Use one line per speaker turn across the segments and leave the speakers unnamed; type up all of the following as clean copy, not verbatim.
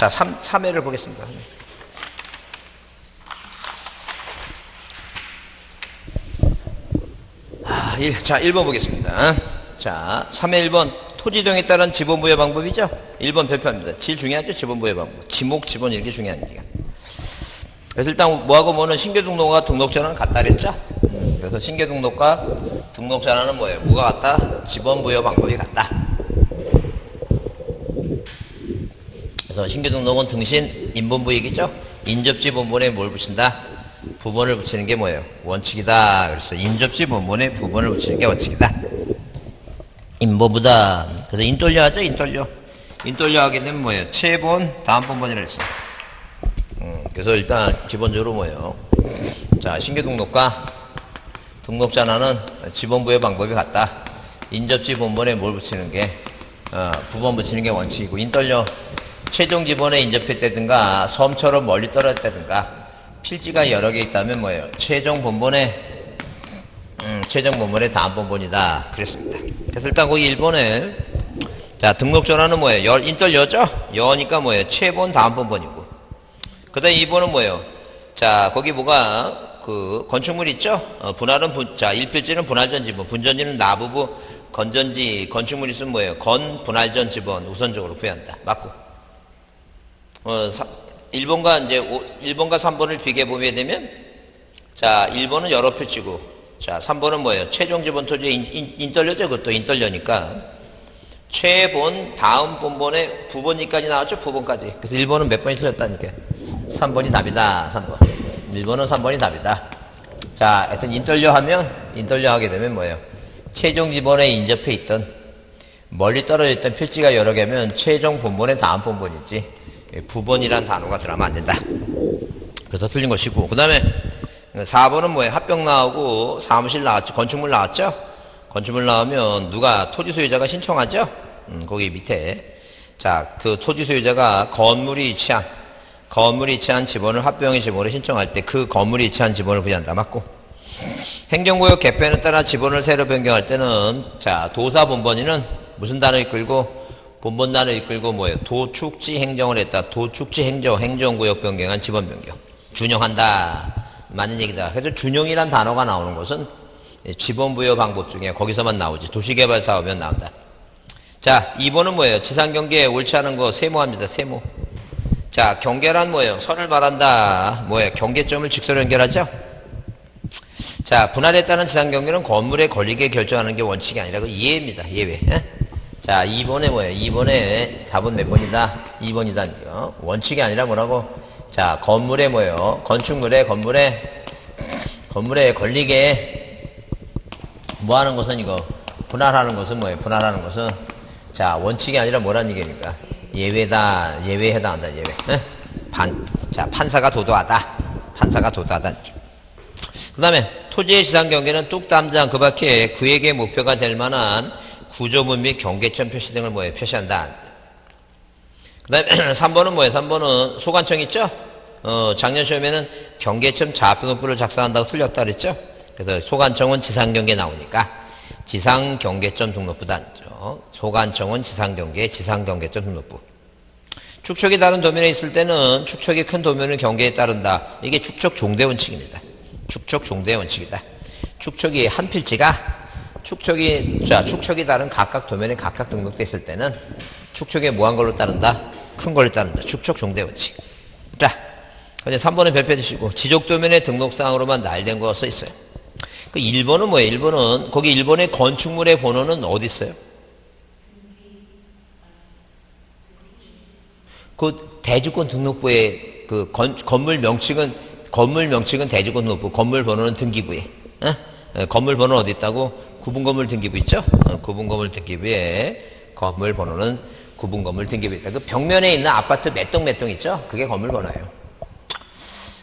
자, 3회를 보겠습니다. 자, 1번 보겠습니다. 자, 3회 1번. 토지 이동에 따른 지번 부여 방법이죠? 1번 별표입니다. 제일 중요하죠? 지번 부여 방법. 지목, 지번 이렇게 중요한 얘기가. 그래서 일단 뭐하고 뭐는 신규 등록과 등록전환은 같다 그랬죠? 그래서 신규 등록과 등록전환은 뭐예요? 뭐가 같다? 지번 부여 방법이 같다. 그래서 신규 등록은 등신 인본부익이죠? 인접지 본본에 뭘 붙인다? 부본을 붙이는 게 뭐예요? 원칙이다. 그래서 인접지 본본에 부본을 붙이는 게 원칙이다. 인본부다. 그래서 인돌려 하죠? 인돌려 하게 되면 뭐예요? 최본, 다음 본본이라 했어요. 그래서 일단 기본적으로 뭐예요? 자, 신규 등록과 등록전환은 지본부의 방법이 같다. 인접지 본본에 뭘 붙이는 게 부본 붙이는 게 원칙이고, 인돌려 최종 지본에 인접했다든가 섬처럼 멀리 떨어졌다든가 필지가 여러 개 있다면 뭐예요? 최종 본본의 다음 본본이다. 그랬습니다. 그래서 일단 거기 1번에 자, 등록전환은 뭐예요? 인떨여죠? 여니까 뭐예요? 최본 다음 본본이고. 그 다음에 2번은 뭐예요? 자, 거기 뭐가 그 건축물 있죠? 분할은 자, 1필지는 분할전 지본, 분전지는 나부부, 건전지, 건축물 있으면 뭐예요? 분할전 지본 우선적으로 부여한다. 맞고. 1번과 3번을 비교해보게 되면, 자, 1번은 여러 필지고, 자, 3번은 뭐예요? 최종 지본 토지에 인떨려죠? 그것도 인떨려니까. 최본, 다음 본본에 부본이까지 나왔죠? 부본까지. 그래서 1번은 몇 번이 틀렸다니까. 3번이 답이다. 3번. 1번은 3번이 답이다. 자, 하여튼 인떨려 하게 되면 뭐예요? 최종 지본에 인접해 있던, 멀리 떨어져 있던 필지가 여러 개면 최종 본본의 다음 본본이지. 부본이란 단어가 들어가면 안 된다. 그래서 틀린 것이고. 그 다음에 4번은 뭐예요? 합병 나오고 사무실 나왔죠? 건축물 나왔죠? 건축물 나오면 누가 토지 소유자가 신청하죠? 거기 밑에. 자, 그 토지 소유자가 건물이 위치한 지번을 합병의 지번으로 신청할 때 그 건물이 위치한 지번을 부여한다. 맞고. 행정구역 개편에 따라 지번을 새로 변경할 때는 자, 도사 본본인은 무슨 단어 이끌고 본본 단어 이끌고 뭐예요? 도축지 행정을 했다. 도축지 행정구역 변경한 지번 변경. 준용한다. 맞는 얘기다. 그래서 준용이란 단어가 나오는 것은 지번 부여 방법 중에 거기서만 나오지. 도시개발 사업이면 나온다. 자, 2번은 뭐예요? 지상경계 옳지 않은 거 세모합니다. 세모. 자, 경계란 뭐예요? 선을 말한다. 뭐예요? 경계점을 직선으로 연결하죠? 자, 분할에 따른 지상경계는 건물에 걸리게 결정하는 게 원칙이 아니라 그 예외입니다. 예외. 자, 2번에 뭐예요? 2번에 답은 몇 번이다? 2번이다. 원칙이 아니라 뭐라고? 자, 건물에 뭐예요? 건축물에, 건물에 걸리게 뭐 하는 것은 이거? 분할하는 것은 뭐예요? 분할하는 것은 자, 원칙이 아니라 뭐라는 얘기입니까? 예외다. 예외에 해당한다. 예외. 자, 판사가 도도하다. 그 다음에 토지의 지상경계는 뚝담장 그 밖에 그에게 목표가 될 만한 구조물 및 경계점 표시 등을 뭐예요? 표시한다. 그 다음에 3번은 뭐예요? 3번은 소관청 있죠? 작년 시험에는 경계점 좌표노표를 작성한다고 틀렸다 그랬죠? 그래서 소관청은 지상경계 나오니까 지상경계점 등록부다. 소관청은 지상경계점 등록부. 축척이 다른 도면에 있을 때는 축척이 큰 도면의 경계에 따른다. 이게 축척 종대 원칙입니다. 축척 종대 원칙이다. 축척이 한 필지가 축척이 다른 각각 도면에 각각 등록되어 있을 때는 축척에 뭐한 걸로 따른다? 큰 걸로 따른다. 축척 종대 원칙. 자, 이제 3번은 별표 주시고 지적 도면의 등록사항으로만 날된 거 써 있어요. 그 1번은 뭐예요? 1번은 거기 1번의 건축물의 번호는 어디 있어요? 그 대주권 등록부에 그 건물 명칭은 대주권 등록부, 건물 번호는 등기부에. 건물 번호는 어디 있다고? 구분건물 등기부 있죠? 구분건물 등기부에 건물 번호는 구분건물 등기부에 있다. 그 벽면에 있는 아파트 몇 동 있죠? 그게 건물 번호예요.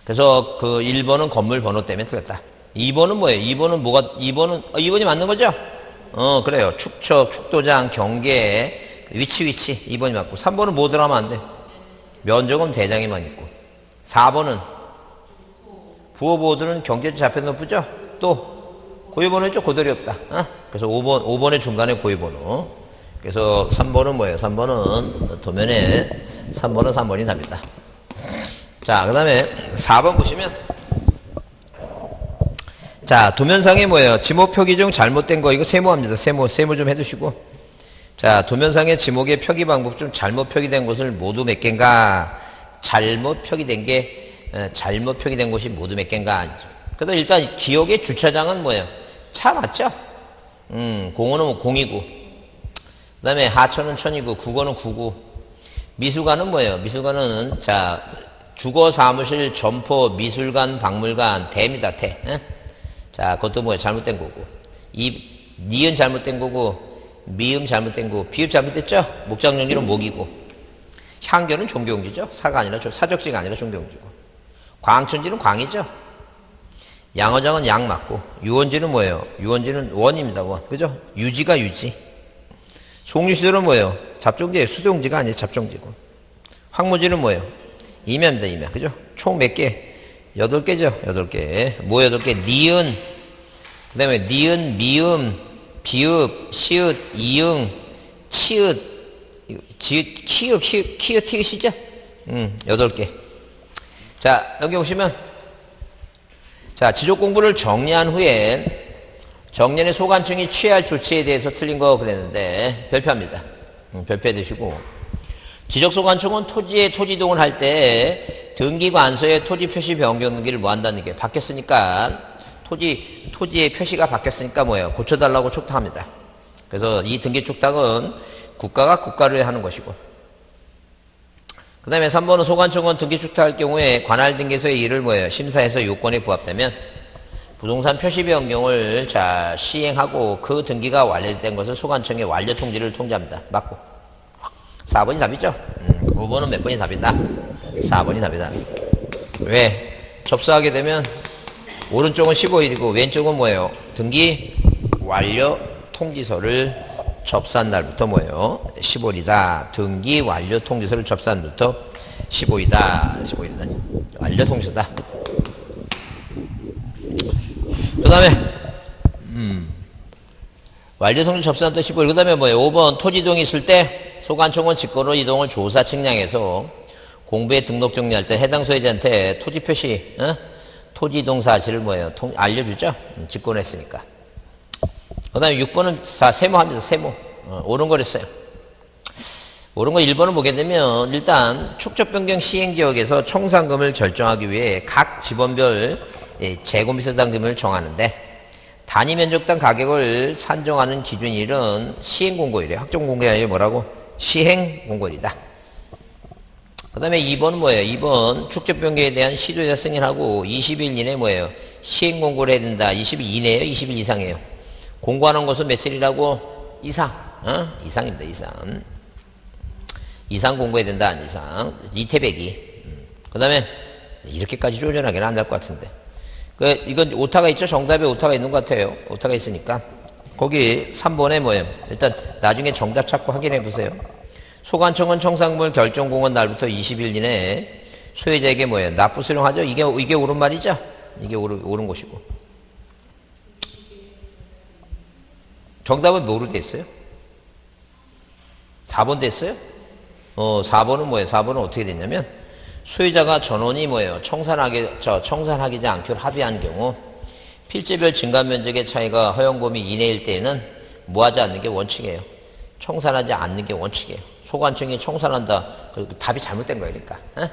그래서 그 1번은 건물 번호 때문에 틀렸다. 2번은 뭐예요? 2번이 맞는 거죠? 그래요. 축척, 축도장, 경계, 위치. 2번이 맞고. 3번은 뭐 들어가면 안 돼? 면적은 대장에만 있고. 4번은 부호보호들은 경계지 좌표 높죠? 또 고유번호죠? 고들이 없다. 그래서 5번의 중간에 고유번호. 그래서 3번은 뭐예요? 3번은 도면에 3번은 3번이 답니다. 자, 그 다음에 4번 보시면, 자, 도면상에 뭐예요? 지목 표기 중 잘못된 거, 이거 세모합니다. 세모 좀 해두시고. 자, 도면상의 지목의 표기 방법 중 잘못 표기된 것을 모두 몇 개인가? 잘못 표기된 곳이 모두 몇 개인가? 그래도 일단 기억의 주차장은 뭐예요? 차 맞죠? 공어는 뭐 공이고, 그 다음에 하천은 천이고, 국어는 구고, 미술관은 뭐예요? 미술관은, 자, 주거, 사무실, 점포, 미술관, 박물관, 대입니다, 대. 에? 자, 그것도 뭐예요? 잘못된 거고. 니은 잘못된 거고, 미음 잘못된 거고, 비읍 잘못됐죠? 목장용지는 목이고, 향교는 종교용지죠? 사적지가 아니라 종교용지고, 광천지는 광이죠? 양어장은 양 맞고, 유원지는 뭐예요? 유원지는 원입니다, 원. 그죠? 유지가 유지. 송유시설은 뭐예요? 잡종지예요. 수동지가 아니에요. 잡종지고. 황무지는 뭐예요? 이면입니다, 이면. 그죠? 총 몇 개? 8개죠? 8개. 뭐 8개? 니은, 그 다음에 니은, 미음, 비읍, 시읒, 이응, 치읒, 키읔, 티읒이죠? 8개. 자, 여기 보시면, 자, 지적 공부를 정리한 후에, 정년의 소관청이 취해야 할 조치에 대해서 틀린 거 그랬는데, 별표합니다. 별표해 두시고. 지적소관청은 토지이동을 할 때, 등기관서의 토지 표시 변경 등기를 뭐 한다는 게 바뀌었으니까, 토지의 표시가 바뀌었으니까 뭐예요? 고쳐달라고 촉탁합니다. 그래서 이 등기 촉탁은 국가가 국가를 하는 것이고. 그 다음에 3번은 소관청은 등기 촉탁할 경우에 관할 등기소의 일을 뭐예요? 심사해서 요건에 부합되면 부동산 표시 변경을 자 시행하고 그 등기가 완료된 것을 소관청의 완료 통지를 통지합니다. 맞고. 4번이 답이죠? 5번은 몇 번이 답이다? 4번이 답이다. 왜? 접수하게 되면 오른쪽은 15일이고 왼쪽은 뭐예요? 등기 완료 통지서를 접수한 날부터 뭐예요? 15일이다. 등기 완료 통지서를 접수한 날부터 15일이다. 15일이다. 완료 통지서다. 그 다음에 완료 통지 접수한 날부터 15일. 그 다음에 뭐예요? 5번 토지이동이 있을 때 소관청은 직권으로 이동을 조사 측량해서 공부에 등록 정리할 때 해당 소유자한테 토지 표시, 토지이동 사실을 뭐예요? 알려주죠? 직권했으니까. 그 다음에 6번은 세모합니다. 세모. 옳은 거랬어요. 옳은 거 1번을 보게 되면 일단 축적변경 시행지역에서 청산금을 결정하기 위해 각 지번별 제곱미터당 금을 정하는데 단위면적당 가격을 산정하는 기준일은 시행공고일이에요. 확정공고일이 뭐라고? 시행공고일이다. 그 다음에 2번은 뭐예요? 2번 축적변경에 대한 시도자 승인하고 20일 이내에 뭐예요? 시행공고를 해야 된다. 20일 이내에요? 20일 이상이에요? 공고하는 것은 며칠이라고? 이상. 이상입니다. 이상. 이상 공고해야 된다. 안 이상. 이태백이. 그 다음에 이렇게까지 쪼잔하게는 안 될 것 같은데. 이건 오타가 있죠? 정답에 오타가 있는 것 같아요. 오타가 있으니까. 거기 3번에 뭐예요? 일단 나중에 정답 찾고 확인해 보세요. 소관청은 청산금을 결정공고한 날부터 20일 이내에 소유자에게 뭐예요? 납부 수령하죠? 이게 옳은 말이죠? 이게 옳은 것이고. 정답은 뭐로 됐어요? 4번 됐어요? 4번은 뭐예요? 4번은 어떻게 됐냐면 소유자가 전원이 뭐예요? 청산하기지 않기로 합의한 경우 필지별 증가면적의 차이가 허용범위 이내일 때에는 뭐 하지 않는 게 원칙이에요. 청산하지 않는 게 원칙이에요. 소관청이 청산한다. 답이 잘못된 거예요. 그러니까.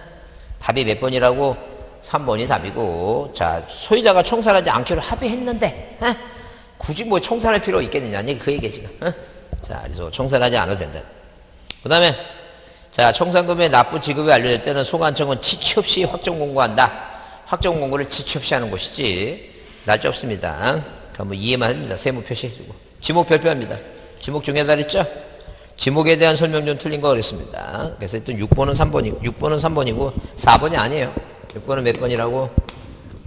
답이 몇 번이라고? 3번이 답이고. 자, 소유자가 청산하지 않기로 합의했는데 굳이 뭐 청산할 필요 있겠느냐. 그 얘기예요 지금. 자, 그래서 청산하지 않아도 된다. 그 다음에 자, 청산금의 납부 지급이 완료될 때는 소관청은 지체 없이 확정 공고한다. 확정 공고를 지체 없이 하는 것이지 날짜 없습니다. 그러니까 뭐 이해만 해줍니다. 세무 표시해주고. 지목 별표합니다. 지목 중요하다 그랬죠? 지목에 대한 설명 좀 틀린 거 그랬습니다. 그래서 일단 6번은 3번이고 4번이 아니에요. 6번은 몇 번이라고?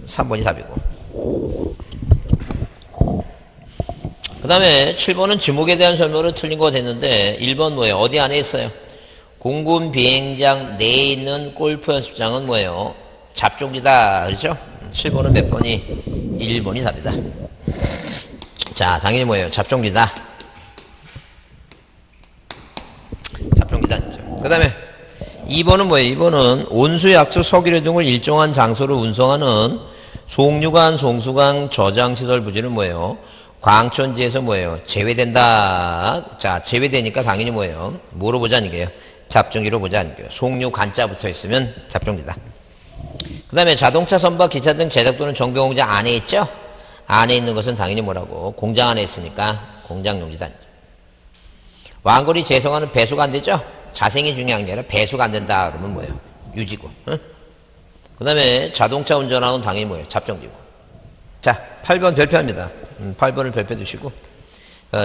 3번이 답이고. 그 다음에 7번은 지목에 대한 설명을 틀린 거 됐는데 1번 뭐예요? 어디 안에 있어요? 공군 비행장 내에 있는 골프 연습장은 뭐예요? 잡종지다. 그렇죠? 7번은 몇 번이? 1번이 답이다. 자, 당연히 뭐예요? 잡종지다. 잡종지다. 그 다음에 2번은 뭐예요? 2번은 온수, 약수, 석유류 등을 일정한 장소로 운송하는 송유관, 송수관, 저장시설 부지는 뭐예요? 광천지에서 뭐예요? 제외된다. 자, 제외되니까 당연히 뭐예요? 뭐로 보자는 게요? 잡종기로 보자는 게요. 송유 간자 붙어 있으면 잡종기다. 그 다음에 자동차, 선박, 기차 등 제작 또는 정비 공장 안에 있죠? 안에 있는 것은 당연히 뭐라고? 공장 안에 있으니까 공장용지다. 왕골이 재성하는 배수가 안 되죠? 자생이 중요한 게 아니라 배수가 안 된다 그러면 뭐예요? 유지고. 응? 그 다음에 자동차 운전하고는 당연히 뭐예요? 잡종기고. 자, 8번 별표합니다. 8번을 별표 두시고.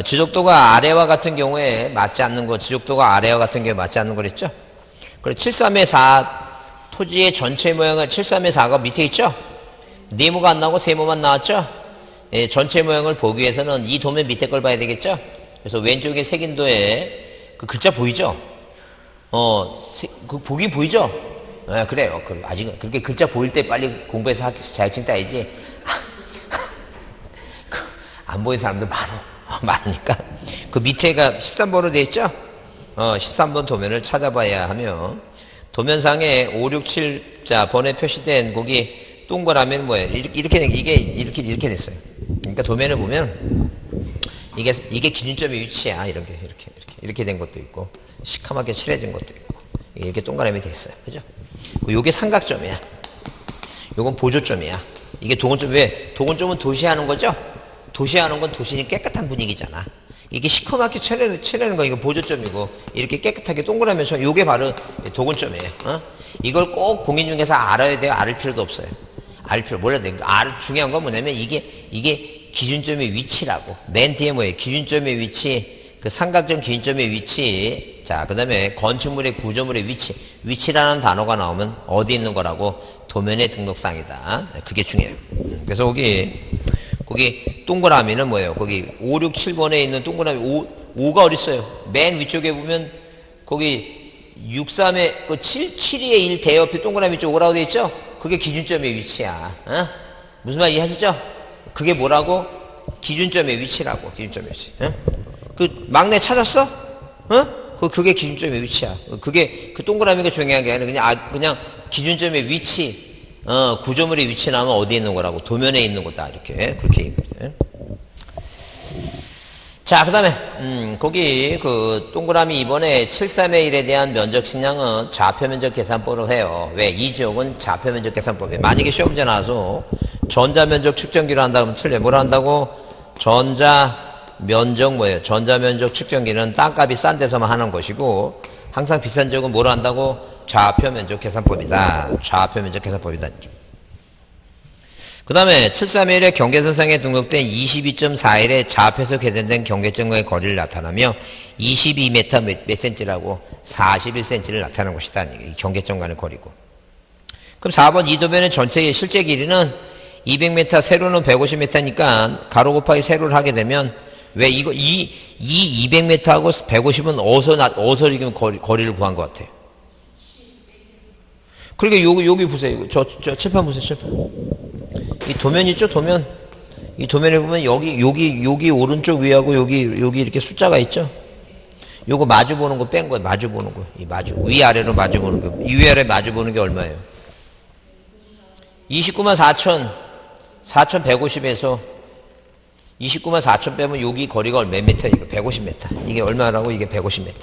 지적도가 아래와 같은 경우에 맞지 않는 거, 지적도가 아래와 같은 경우에 맞지 않는 거랬죠? 그리고 7,3의 4, 토지의 전체 모양은 7,3의 4가 밑에 있죠? 네모가 안 나오고 세모만 나왔죠? 예, 전체 모양을 보기 위해서는 이 도면 밑에 걸 봐야 되겠죠? 그래서 왼쪽에 색인도에 그 글자 보이죠? 그 보기 보이죠? 예, 그래요. 아직은 그렇게 글자 보일 때 빨리 공부해서 자격증 따야지. 안 보이는 사람도 많으니까. 그 밑에가 13번으로 되어 있죠? 13번 도면을 찾아봐야 하며, 도면상에 5, 6, 7자 번에 표시된 거기 동그라미는 뭐예요? 이렇게 됐어요. 그러니까 도면을 보면 이게 기준점의 위치야. 이렇게 된 것도 있고, 시커멓게 칠해진 것도 있고, 이렇게 동그라미 돼 있어요. 그죠? 요게 삼각점이야. 요건 보조점이야. 이게 도건점, 왜? 도건점은 도시하는 거죠? 도시하는 건 도시는 깨끗한 분위기잖아. 이게 시커멓게 칠하는 거, 이거 보조점이고, 이렇게 깨끗하게 동그라미 쳐, 요게 바로 도건점이에요. 이걸 꼭 공인 중에서 알아야 돼요? 알을 필요도 없어요. 알 필요, 몰라도 돼요. 중요한 건 뭐냐면, 이게 기준점의 위치라고. 맨 뒤에 뭐예요? 기준점의 위치, 그 삼각점 기준점의 위치, 자, 그 다음에 건축물의 구조물의 위치, 위치라는 단어가 나오면 어디 있는 거라고? 도면의 등록상이다. 그게 중요해요. 그래서 거기 동그라미는 뭐예요? 거기 5, 6, 7번에 있는 동그라미 5가 어디 있어요? 맨 위쪽에 보면 거기 6, 3에 그 7의 1 대옆에 동그라미 쪽 5라고 되어 있죠? 그게 기준점의 위치야. 무슨 말 이해하시죠? 그게 뭐라고? 기준점의 위치라고. 기준점의 위치. 그 막내 찾았어? 그게 기준점의 위치야. 그게 그 동그라미가 중요한 게 아니라 그냥 기준점의 위치. 구조물의 위치 나면 어디에 있는 거라고? 도면에 있는 거다. 그렇게 얘기해요. 자, 그 다음에, 거기, 동그라미 2번에 7,3의 1에 대한 면적 측량은 좌표 면적 계산법으로 해요. 왜? 이 지역은 좌표 면적 계산법이에요. 만약에 시험 문제 나와서 전자 면적 측정기로 한다면 틀려. 뭐라 한다고? 전자 면적 뭐예요? 전자 면적 측정기는 땅값이 싼 데서만 하는 것이고, 항상 비싼 지역은 뭐라 한다고? 좌표 면적 계산법이다. 좌표 면적 계산법이다. 그 다음에 7,3의 1의 경계선상에 등록된 22.4일의 좌표에서 계산된 경계점과의 거리를 나타나며 22m 몇 cm라고 41cm를 나타내는 것이다. 이 경계점과의 거리고. 그럼 4번 이 도면의 전체의 실제 길이는 200m, 세로는 150m니까 가로 곱하기 세로를 하게 되면 왜 이 200m하고 150은 어디서 지금 거리를 구한 것 같아요? 그러니까 여기 보세요. 저 칠판 보세요. 칠판. 이 도면 있죠? 도면. 이 도면에 보면 여기 오른쪽 위하고 여기 이렇게 숫자가 있죠? 요거 마주 보는 거 뺀 거예요. 마주 보는 거. 이 마주. 위아래로 마주 보는 거. 이 위아래 마주 보는 게 얼마예요? 29만 4,150에서 29만 4천 빼면 여기 거리가 몇 미터? 이거 150m. 이게 얼마라고? 이게 150m.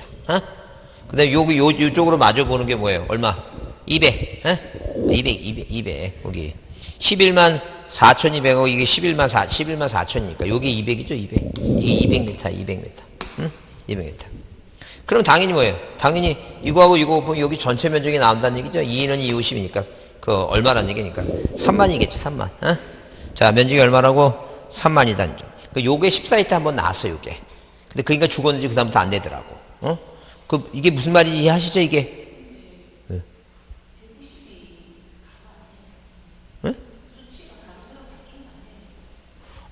그 다음에 요쪽으로 마주 보는 게 뭐예요? 얼마? 200. 200. 거기. 11만 4,200하고 이게 11만 4천이니까. 여기 200이죠? 200. 이게 200m. 응? 200m. 그럼 당연히 뭐예요? 당연히 이거하고 이거 보면 여기 전체 면적이 나온다는 얘기죠? 2는 2, 50이니까. 얼마란 얘기니까? 3만이겠지, 3만. 자, 면적이 얼마라고? 3만이다. 요게 14일 한번 나왔어요, 요게. 근데 그니까 죽었는지 그다음부터 안 내더라고. 이게 무슨 말인지 이해하시죠, 이게?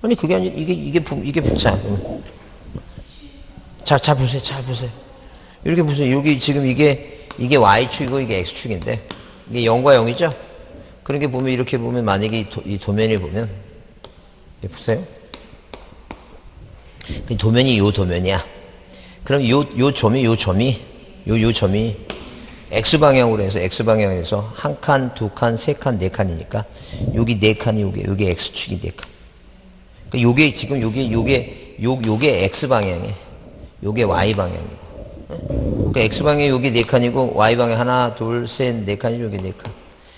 아니, 그게 아니라, 이게, 자, 보세요, 잘 보세요. 이렇게 보세요. 여기 지금 이게 Y축이고 이게 X축인데, 이게 0과 0이죠? 그런 게 보면, 이렇게 보면, 만약에 이 도면을 보면, 보세요. 그 도면이 요 도면이야. 그럼 요 점이 X방향으로 해서 X방향에서 한 칸, 두 칸, 세 칸, 네 칸이니까 여기 네 칸이 요게 X축이 네 칸. 그러니까 요게 지금 요게 X방향이에요. 요게 Y방향이고. 그러니까 X방향이 요게 네 칸이고 Y방향 하나, 둘, 셋, 네 칸이 요게 네 칸.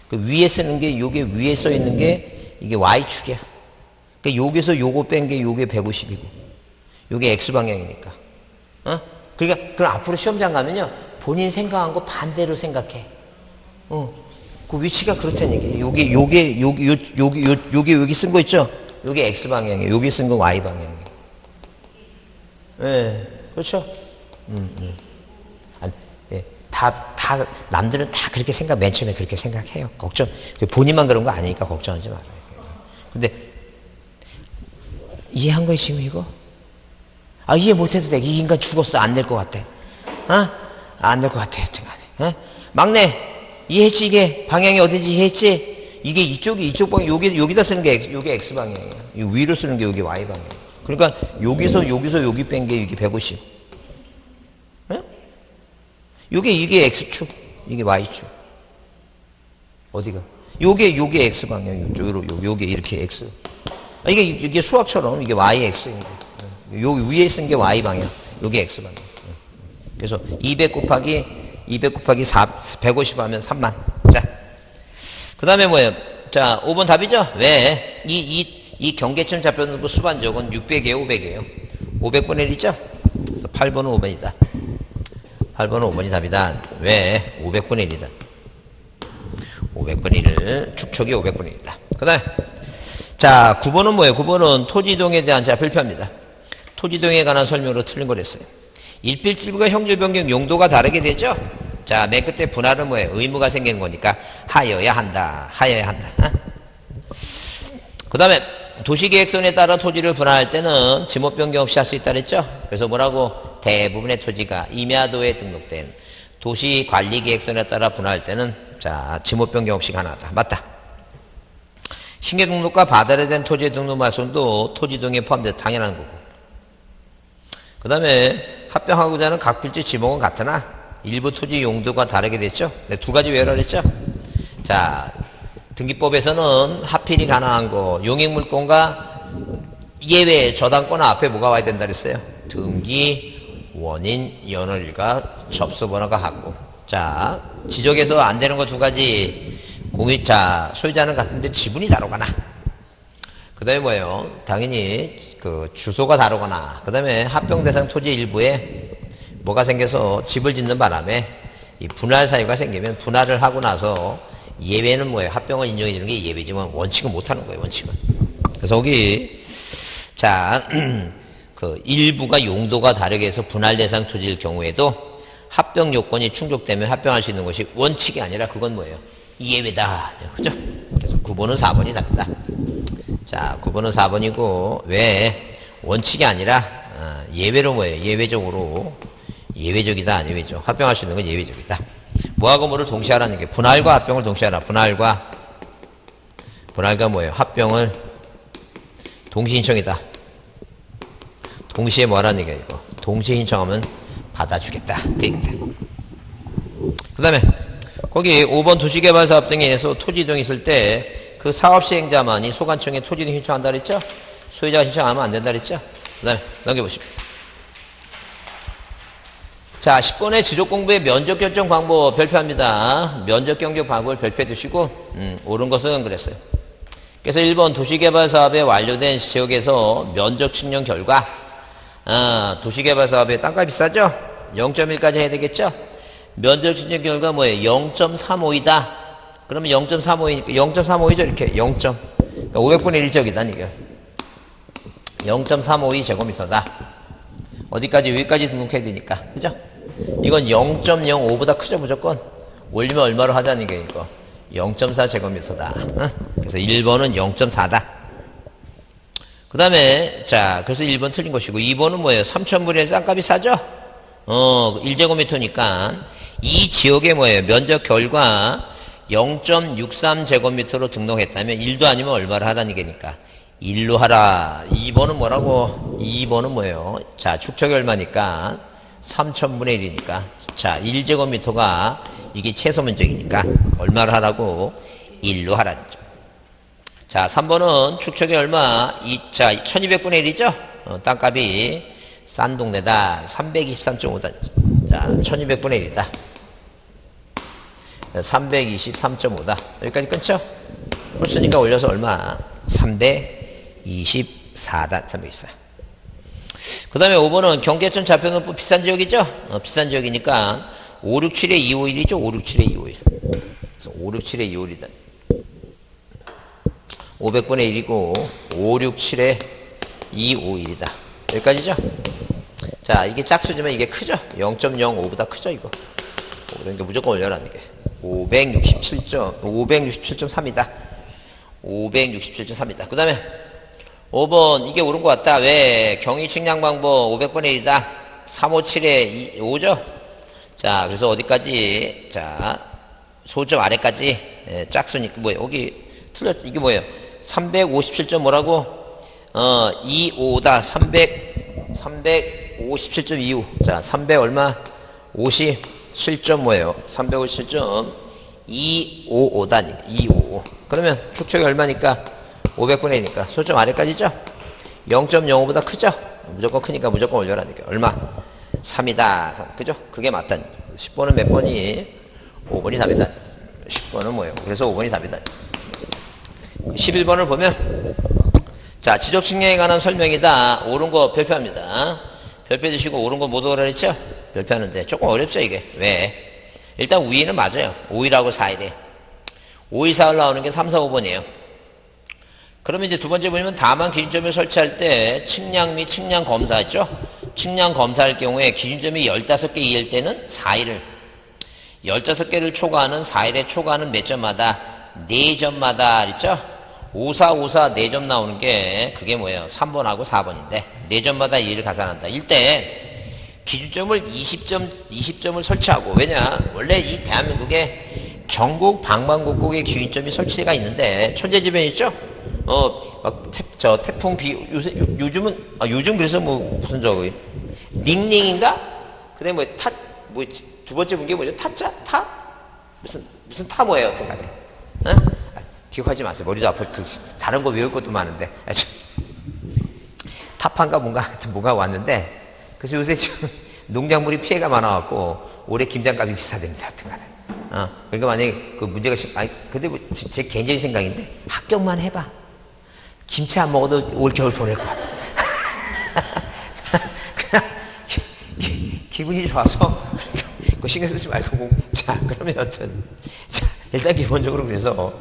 그 위에 쓰는 게 요게 위에 써 있는 게 이게 Y축이야. 그러니까 여기서 요거 뺀 게 요게 150이고 요게 X방향이니까. 그러니까 그럼 앞으로 시험장 가면요. 본인 생각한 거 반대로 생각해. 그 위치가 그렇다는 얘기예요. 여기 쓴 거 있죠? 요게 X방향이에요. 여기 쓴 거 Y방향이에요. 네, 그렇죠? 아니, 예, 남들은 다 그렇게 맨 처음에 그렇게 생각해요. 본인만 그런 거 아니니까 걱정하지 말아요. 근데, 이해한 거예요, 지금 이거? 이해 못해도 돼. 이 인간 죽었어. 안 될 것 같아. 안 될 것 같아. 하여튼간에. 막내, 이해했지, 이게? 방향이 어딘지 이해했지? 이게 이쪽 방향, 여기다 쓰는 게, 요게 X방향이에요. 이 위로 쓰는 게 요게 Y방향. 그러니까, 여기서 여기 뺀 게 이게 150. 이게 X축, 이게 Y축. 어디가? 요게 X방향, 요게 이렇게 X. 이게 수학처럼, 이게 YX. 요 위에 쓴 게 Y방향, 요게 X방향. 그래서 200 곱하기 150 하면 3만. 자. 그 다음에 뭐예요? 자, 5번 답이죠? 왜? 이 경계점 잡혀놓은 수반적은 600이에요, 500이에요? 500분의 1이죠? 그래서 8번은 5번이다. 8번은 5번이 답이다. 왜? 500분의 1이다. 500분의 1, 축척이 500분의 1이다. 그 다음에, 자, 9번은 뭐예요? 9번은 토지이동에 대한 별표입니다. 토지이동에 관한 설명으로 틀린 거랬어요. 일필질부가 형질 변경 용도가 다르게 되죠? 자, 맨 끝에 분할은 뭐예요? 의무가 생기는 거니까 하여야 한다. 그 다음에 도시계획선에 따라 토지를 분할할 때는 지목 변경 없이 할 수 있다 그랬죠? 그래서 뭐라고? 대부분의 토지가 임야도에 등록된 도시관리계획선에 따라 분할할 때는 자, 지목 변경 없이 가능하다. 맞다. 신계 등록과 바달에 토지의 등록 말씀도 토지등에 포함되어 당연한 거고. 그 다음에 합병하고자 하는 각 필지 지목은 같으나 일부 토지 용도가 다르게 됐죠. 네, 두 가지 외우라 그랬죠. 자, 등기법에서는 합필이 가능한 거, 용익물권과 예외 저당권 앞에 뭐가 와야 된다 그랬어요. 등기, 원인, 연월일과 접수번호가 같고. 자, 지적에서 안 되는 거 두 가지. 공유자, 소유자는 같은데 지분이 다르거나. 그 다음에 뭐예요? 당연히 그 주소가 다르거나. 그 다음에 합병 대상 토지 일부에 뭐가 생겨서 집을 짓는 바람에 이 분할 사유가 생기면 분할을 하고 나서 예외는 뭐예요? 합병을 인정해 주는 게 예외지만 원칙은 못 하는 거예요, 원칙은. 그래서 거기, 자, 그 일부가 용도가 다르게 해서 분할 대상 토지일 경우에도 합병 요건이 충족되면 합병할 수 있는 것이 원칙이 아니라 그건 뭐예요? 예외다. 그죠? 그래서 9번은 4번이 답니다. 자, 9번은 4번이고, 왜? 원칙이 아니라, 예외로 뭐예요? 예외적이다, 예외적. 합병할 수 있는 건 예외적이다. 뭐하고 뭐를 동시에 하라는 게, 분할과 합병을 동시에 하라. 분할과 뭐예요? 합병을 동시 신청이다. 동시에 뭐 하라는 얘기야, 이거. 동시에 신청하면 받아주겠다. 그 얘기다. 그 다음에, 거기 5번 도시개발사업 등에 의해서 토지이동이 있을 때 그 사업 시행자만이 소관청에 토지이동 신청한다 그랬죠? 소유자가 신청하면 안 된다 그랬죠? 그 다음에 넘겨보십시오. 자, 10번의 지적공부의 면적결정 방법 별표합니다. 면적경적 방법을 별표해 두시고 옳은 것은 그랬어요. 그래서 1번 도시개발사업에 완료된 지역에서 면적 측량 결과 도시개발사업의 땅값 비싸죠? 0.1까지 해야 되겠죠? 면적 측량 결과 뭐예요? 0.35이다. 그러면 0.35이니까 0.35이죠? 이렇게 0. 그러니까 500분의 1적이다 이게. 0.352 제곱미터다. 어디까지? 여기까지 등록해야 되니까. 그죠? 이건 0.05보다 크죠, 무조건? 올리면 얼마로 하자는 게 이거. 0.4 제곱미터다. 그래서 1번은 0.4다. 그 다음에, 자, 그래서 1번 틀린 것이고, 2번은 뭐예요? 3,000분의 1 땅값이 싸죠? 1제곱미터니까, 이 지역에 뭐예요? 면적 결과 0.63 제곱미터로 등록했다면 1도 아니면 얼마를 하라는 얘기니까 1로 하라. 2번은 뭐라고? 2번은 뭐예요? 자, 축척이 얼마니까 3000분의 1이니까. 자, 1제곱미터가 이게 최소 면적이니까 얼마를 하라고? 1로 하라는 거죠. 자, 3번은 축척이 얼마? 자, 1200분의 1이죠? 땅값이 싼 동네다. 323.5다. 자, 1200분의 1이다. 323.5다. 여기까지 끊죠? 그렇으니까 올려서 얼마? 324다. 324. 그 다음에 5번은 경계점 좌표는 비싼 지역이죠? 비싼 지역이니까 567에 251이죠? 567에 251. 그래서 567에 251이다. 500분의 1이고 567에 251이다. 여기까지죠? 자, 이게 짝수지만 이게 크죠? 0.05보다 크죠, 이거? 그러니까 무조건 올려라는 게. 567.3이다. 567.3이다. 그 다음에 5번, 이게 옳은 것 같다. 왜? 경위 측량 방법 500분의 1이다. 357에 5죠? 자, 그래서 어디까지? 자, 소점 아래까지. 짝수니까, 뭐예요? 여기 틀렸, 이게 뭐예요? 357점 뭐라고? 25다. 357.25. 자, 300 얼마? 57점 뭐예요? 357.255다니까. 255. 그러면 축척이 얼마니까? 500분의 1이니까. 소점 아래까지죠? 0.05보다 크죠? 무조건 크니까 무조건 올려라니까. 얼마? 3이다. 3. 그죠? 그게 맞다니. 10번은 몇 번이? 5번이 3이다. 10번은 뭐예요? 그래서 5번이 3이다. 11번을 보면, 자, 지적 측량에 관한 설명이다. 옳은 거 별표합니다. 별표 주시고 옳은 거 못 오라 그랬죠? 별표하는데 조금 어렵죠, 이게. 왜? 일단 우위는 맞아요. 5일하고 4일에. 5일, 4일 나오는 게 3, 4, 5번이에요. 그러면 이제 두 번째 보면 다만 기준점을 설치할 때 측량 및 측량 검사했죠? 측량 검사할 경우에 기준점이 15개 이일 때는 4일을, 15개를 초과하는 4일에 초과하는 몇 점마다? 4점마다, 그랬죠? 5, 4, 5, 4, 4점 나오는 게 그게 뭐예요? 3번하고 4번인데 4점마다 1을 가산한다. 일때 기준점을 20점을 설치하고, 왜냐? 원래 이 대한민국에 전국 방방곡곡에 기준점이 설치가 있는데 천재지변 있죠? 태풍 비, 요즘 그래서 무슨 닝닝인가? 그 다음에 두 번째 본 게 뭐죠? 타짜? 타? 무슨 타 뭐예요? 어떤 간에? 어? 기억하지 마세요. 머리도 아파. 다른 거 외울 것도 많은데. 타판가 뭔가 왔는데, 그래서 요새 지금 농작물이 피해가 많아갖고, 올해 김장값이 비싸답니다. 하여튼 간에. 그러니까 만약에 그 문제가, 근데 제 개인적인 생각인데, 합격만 해봐. 김치 안 먹어도 올 겨울 보낼 것 같아. 그냥, 기분이 좋아서, 그거 신경 쓰지 말고, 자, 그러면 여튼, 자, 일단 기본적으로 그래서,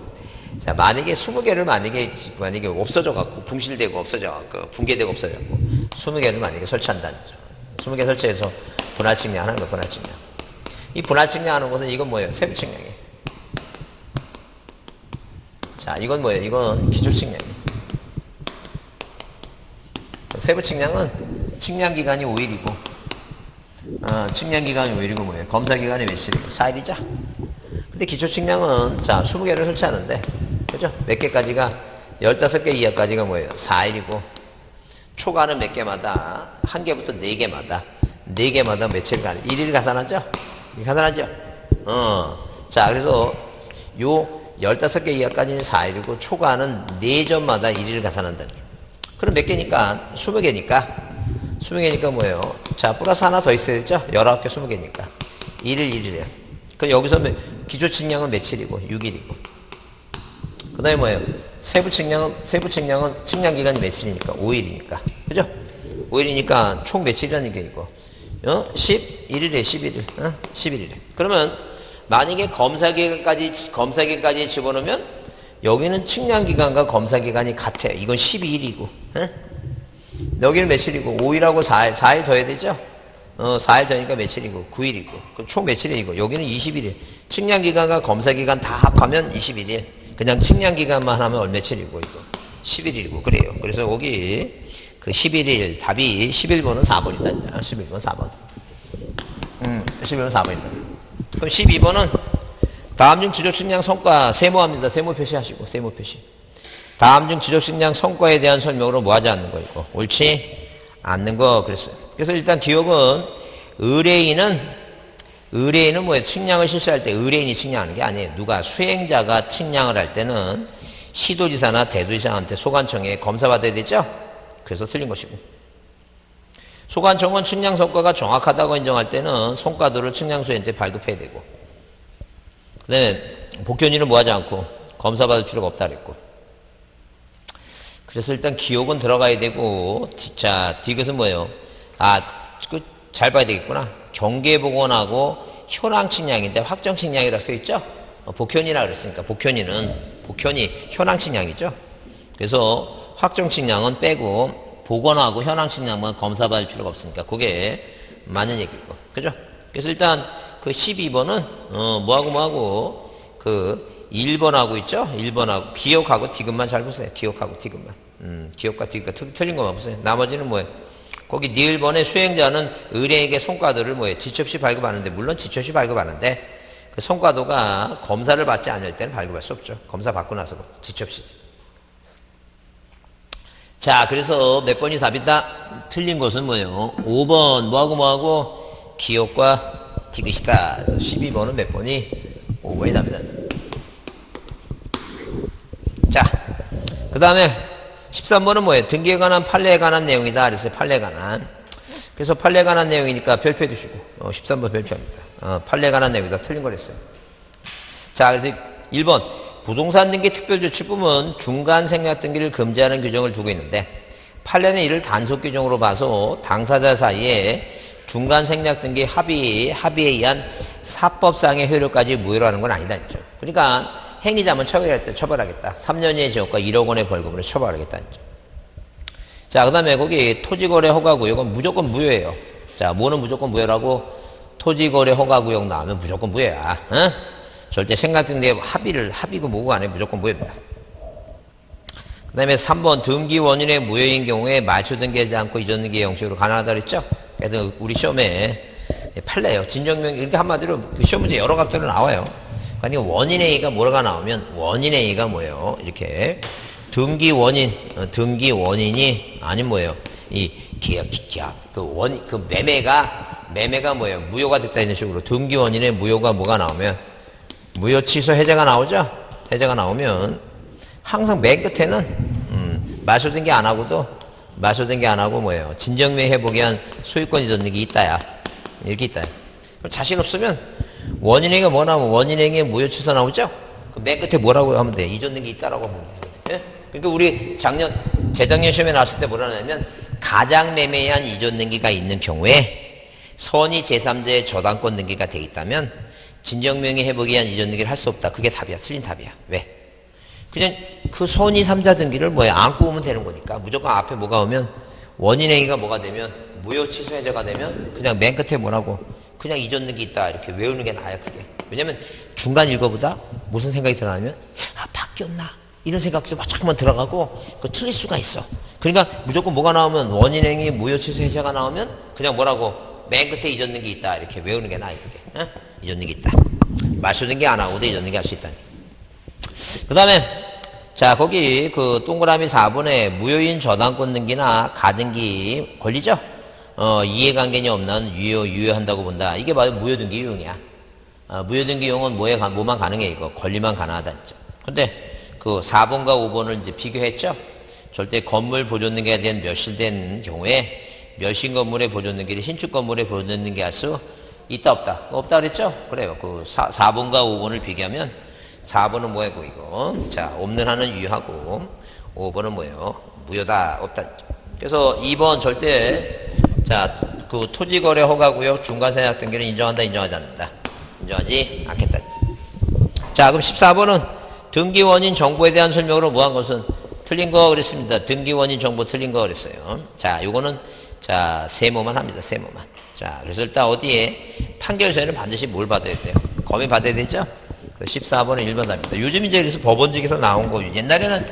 자, 만약에 20개를 만약에 없어져갖고, 붕실되고 없어져갖고, 붕괴되고 없어져갖고, 20개를 만약에 설치한다는 거죠. 20개 설치해서 분할 측량 하는 거, 분할 측량. 이 분할 측량 하는 것은 이건 뭐예요? 세부 측량이에요. 자, 이건 뭐예요? 이건 기초 측량이에요. 세부 측량은 측량 기간이 5일이고, 측량 기간이 5일이고 뭐예요? 검사 기간이 며칠이고? 4일이죠? 근데 기초 측량은, 자, 20개를 설치하는데, 그죠? 몇 개까지가, 15개 이하까지가 뭐예요? 4일이고, 초과는 몇 개마다, 1개부터 4개마다, 4개마다 며칠 간, 1일 가산하죠? 가산하죠? 자, 그래서, 요 15개 이하까지는 4일이고, 초과는 4점마다 1일 가산한다는 거예요. 그럼 몇 개니까? 20개니까 뭐예요? 자, 플러스 하나 더 있어야 되죠? 19개 20개니까. 1일이에요. 그럼 여기서 기초 측량은 며칠이고? 6일이고. 그 다음에 뭐예요? 세부 측량은 측량 기간이 며칠이니까? 5일이니까. 그죠? 5일이니까 총 며칠이라는 게 있고. 11일에 11일. 11일에. 그러면 만약에 검사 기간까지 집어넣으면 여기는 측량 기간과 검사 기간이 같아요. 이건 12일이고. 여기는 며칠이고? 5일하고 4일 더해야 되죠? 4일 더니까 며칠이고? 9일이고. 그럼 총 며칠이고? 여기는 21일. 측량 기간과 검사 기간 다 합하면 21일. 그냥 측량 기간만 하면 얼마며칠이고, 이거? 11일이고. 그래요. 그래서 여기 그 11일, 답이 11번은 4번이다. 11번 4번. 11번 4번이다. 그럼 12번은 다음 중 지적 측량 성과 세모합니다. 세모 표시하시고, 세모 표시. 다음 중 지적 측량 성과에 대한 설명으로 뭐 하지 않는 거, 이거. 옳지 않는 거, 그랬어요. 그래서 일단 기억은 의뢰인은 뭐예요? 측량을 실시할 때 의뢰인이 측량하는 게 아니에요. 누가 수행자가 측량을 할 때는 시도지사나 대도지사한테 소관청에 검사받아야 되죠? 그래서 틀린 것이고. 소관청은 측량 성과가 정확하다고 인정할 때는 성과도를 측량소한테 발급해야 되고. 그 다음에 복현위는 뭐 하지 않고 검사받을 필요가 없다 그랬고. 그래서 일단 기억은 들어가야 되고, 자, 디귿은 뭐예요? 잘 봐야 되겠구나. 경계복원하고 현황 측량인데 확정 측량이라고 써있죠? 복현이라 그랬으니까 복현이 현황 측량이죠. 그래서 확정 측량은 빼고 복원하고 현황 측량만 검사받을 필요가 없으니까 그게 맞는 얘기고. 그죠? 그래서 일단 그 12번은 뭐하고 그 1번하고 있죠? 1번하고 기억하고 디귿만 잘 보세요. 기억하고 디귿만. 기억과 디귿 틀린 것만 보세요. 나머지는 뭐예요? 거기 니을 번의 수행자는 의뢰에게 성과도를 뭐예요? 지체 없이 발급하는데, 물론 지체 없이 발급하는데, 그 성과도가 검사를 받지 않을 때는 발급할 수 없죠. 검사 받고 나서 지체 없이. 자, 그래서 몇 번이 답이다? 틀린 것은 뭐예요? 5번, 뭐하고, 기억과 디귿이다. 그래서 12번은 몇 번이? 5번이 답이다. 자, 그 다음에, 13번은 뭐예요? 등기에 관한 판례에 관한 내용이다. 그래서 판례에 관한. 그래서 판례에 관한 내용이니까 별표 해두시고, 13번 별표합니다. 판례에 관한 내용이다. 틀린 거랬어요. 자, 그래서 1번. 부동산 등기 특별조치법은 중간 생략 등기를 금지하는 규정을 두고 있는데, 판례는 이를 단속 규정으로 봐서 당사자 사이에 중간 생략 등기 합의에 의한 사법상의 효력까지 무효로 하는 건 아니다. 했죠. 그러니까, 행위자면 처벌할 때 처벌하겠다. 3년의 징역과 1억 원의 벌금으로 처벌하겠다. 자, 그 다음에 거기 토지거래 허가구역은 무조건 무효예요. 자, 뭐는 무조건 무효라고? 토지거래 허가구역 나오면 무조건 무효야. 어? 절대 생각된데 합의고 뭐고 안 해. 무조건 무효입니다. 그 다음에 3번 등기 원인의 무효인 경우에 말소 등기하지 않고 이전 등기 형식으로 가능하다 그랬죠? 그래서 우리 시험에 판례예요. 진정명, 이렇게 한마디로 시험 문제 여러 각도로 나와요. 아니, 원인의 의가 뭐가 나오면, 원인의 의가 뭐예요? 이렇게. 등기 원인이, 아니 뭐예요? 매매가 뭐예요? 무효가 됐다 이런 식으로. 등기 원인의 무효가 뭐가 나오면, 무효 취소 해제가 나오죠? 해제가 나오면, 항상 맨 끝에는, 말소 등기 안 하고 뭐예요? 진정명 회복에 한 소유권 이전 등기 있다야. 이렇게 있다야. 자신 없으면, 원인행위가 뭐 나오면 원인행위의 무효 취소 나오죠? 맨 끝에 뭐라고 하면 돼? 이전 등기 있다라고 하면 돼. 예? 그러니까 우리 재작년 시험에 나왔을 때 뭐라 하냐면, 가장 매매에 의한 이전 등기가 있는 경우에 선의 제3자의 저당권 등기가 돼 있다면 진정명의 회복에 의한 이전 등기를 할 수 없다. 그게 답이야. 틀린 답이야. 왜? 그냥 그 선의 3자 등기를 안고 오면 되는 거니까. 무조건 앞에 뭐가 오면 원인행위가 뭐가 되면 무효 취소 해제가 되면 그냥 맨 끝에 뭐라고 그냥 이전 등기 있다 이렇게 외우는 게 나아요. 그게. 왜냐면 중간 읽어보다 무슨 생각이 들어가면 바뀌었나 이런 생각도 자꾸만 들어가고 그 틀릴 수가 있어. 그러니까 무조건 뭐가 나오면 원인행위 무효 취소 해제가 나오면 그냥 뭐라고 맨 끝에 이전 등기 있다 이렇게 외우는 게 나아요. 그게. 이전 등기 있다. 말소 등기 안 하고도 이전 등기 할 수 있다니. 그 다음에 자 거기 그 동그라미 4번에 무효인 저당권 등기나 가등기 걸리죠? 이해관계이 없는 유효한다고 본다. 이게 바로 무효등기 유형이야. 무효등기 유형은 뭐만 가능해, 이거. 권리만 가능하다, 했죠. 근데 그 4번과 5번을 이제 비교했죠? 절대 건물 보존등기가 된 멸실된 경우에 멸실 건물의 보존등기를 신축 건물의 보존등기 할 수 있다, 없다? 없다 그랬죠? 그래요. 그 4번과 5번을 비교하면 4번은 뭐예요, 이거. 자, 없는 한은 유효하고 5번은 뭐예요? 무효다, 없다. 그래서 2번 절대 자, 그 토지거래 허가구역 중간생략 등기를 인정한다, 인정하지 않는다. 인정하지 않겠다. 자, 그럼 14번은 등기 원인 정보에 대한 설명으로 뭐한 것은 틀린 거 그랬습니다. 등기 원인 정보 틀린 거 그랬어요. 자, 요거는 자, 세모만 합니다. 세모만. 자, 그래서 일단 어디에 판결서에는 반드시 뭘 받아야 돼요? 검이 받아야 되죠? 14번은 1번 답입니다. 요즘 이제 그래서 법원직에서 나온 거, 옛날에는,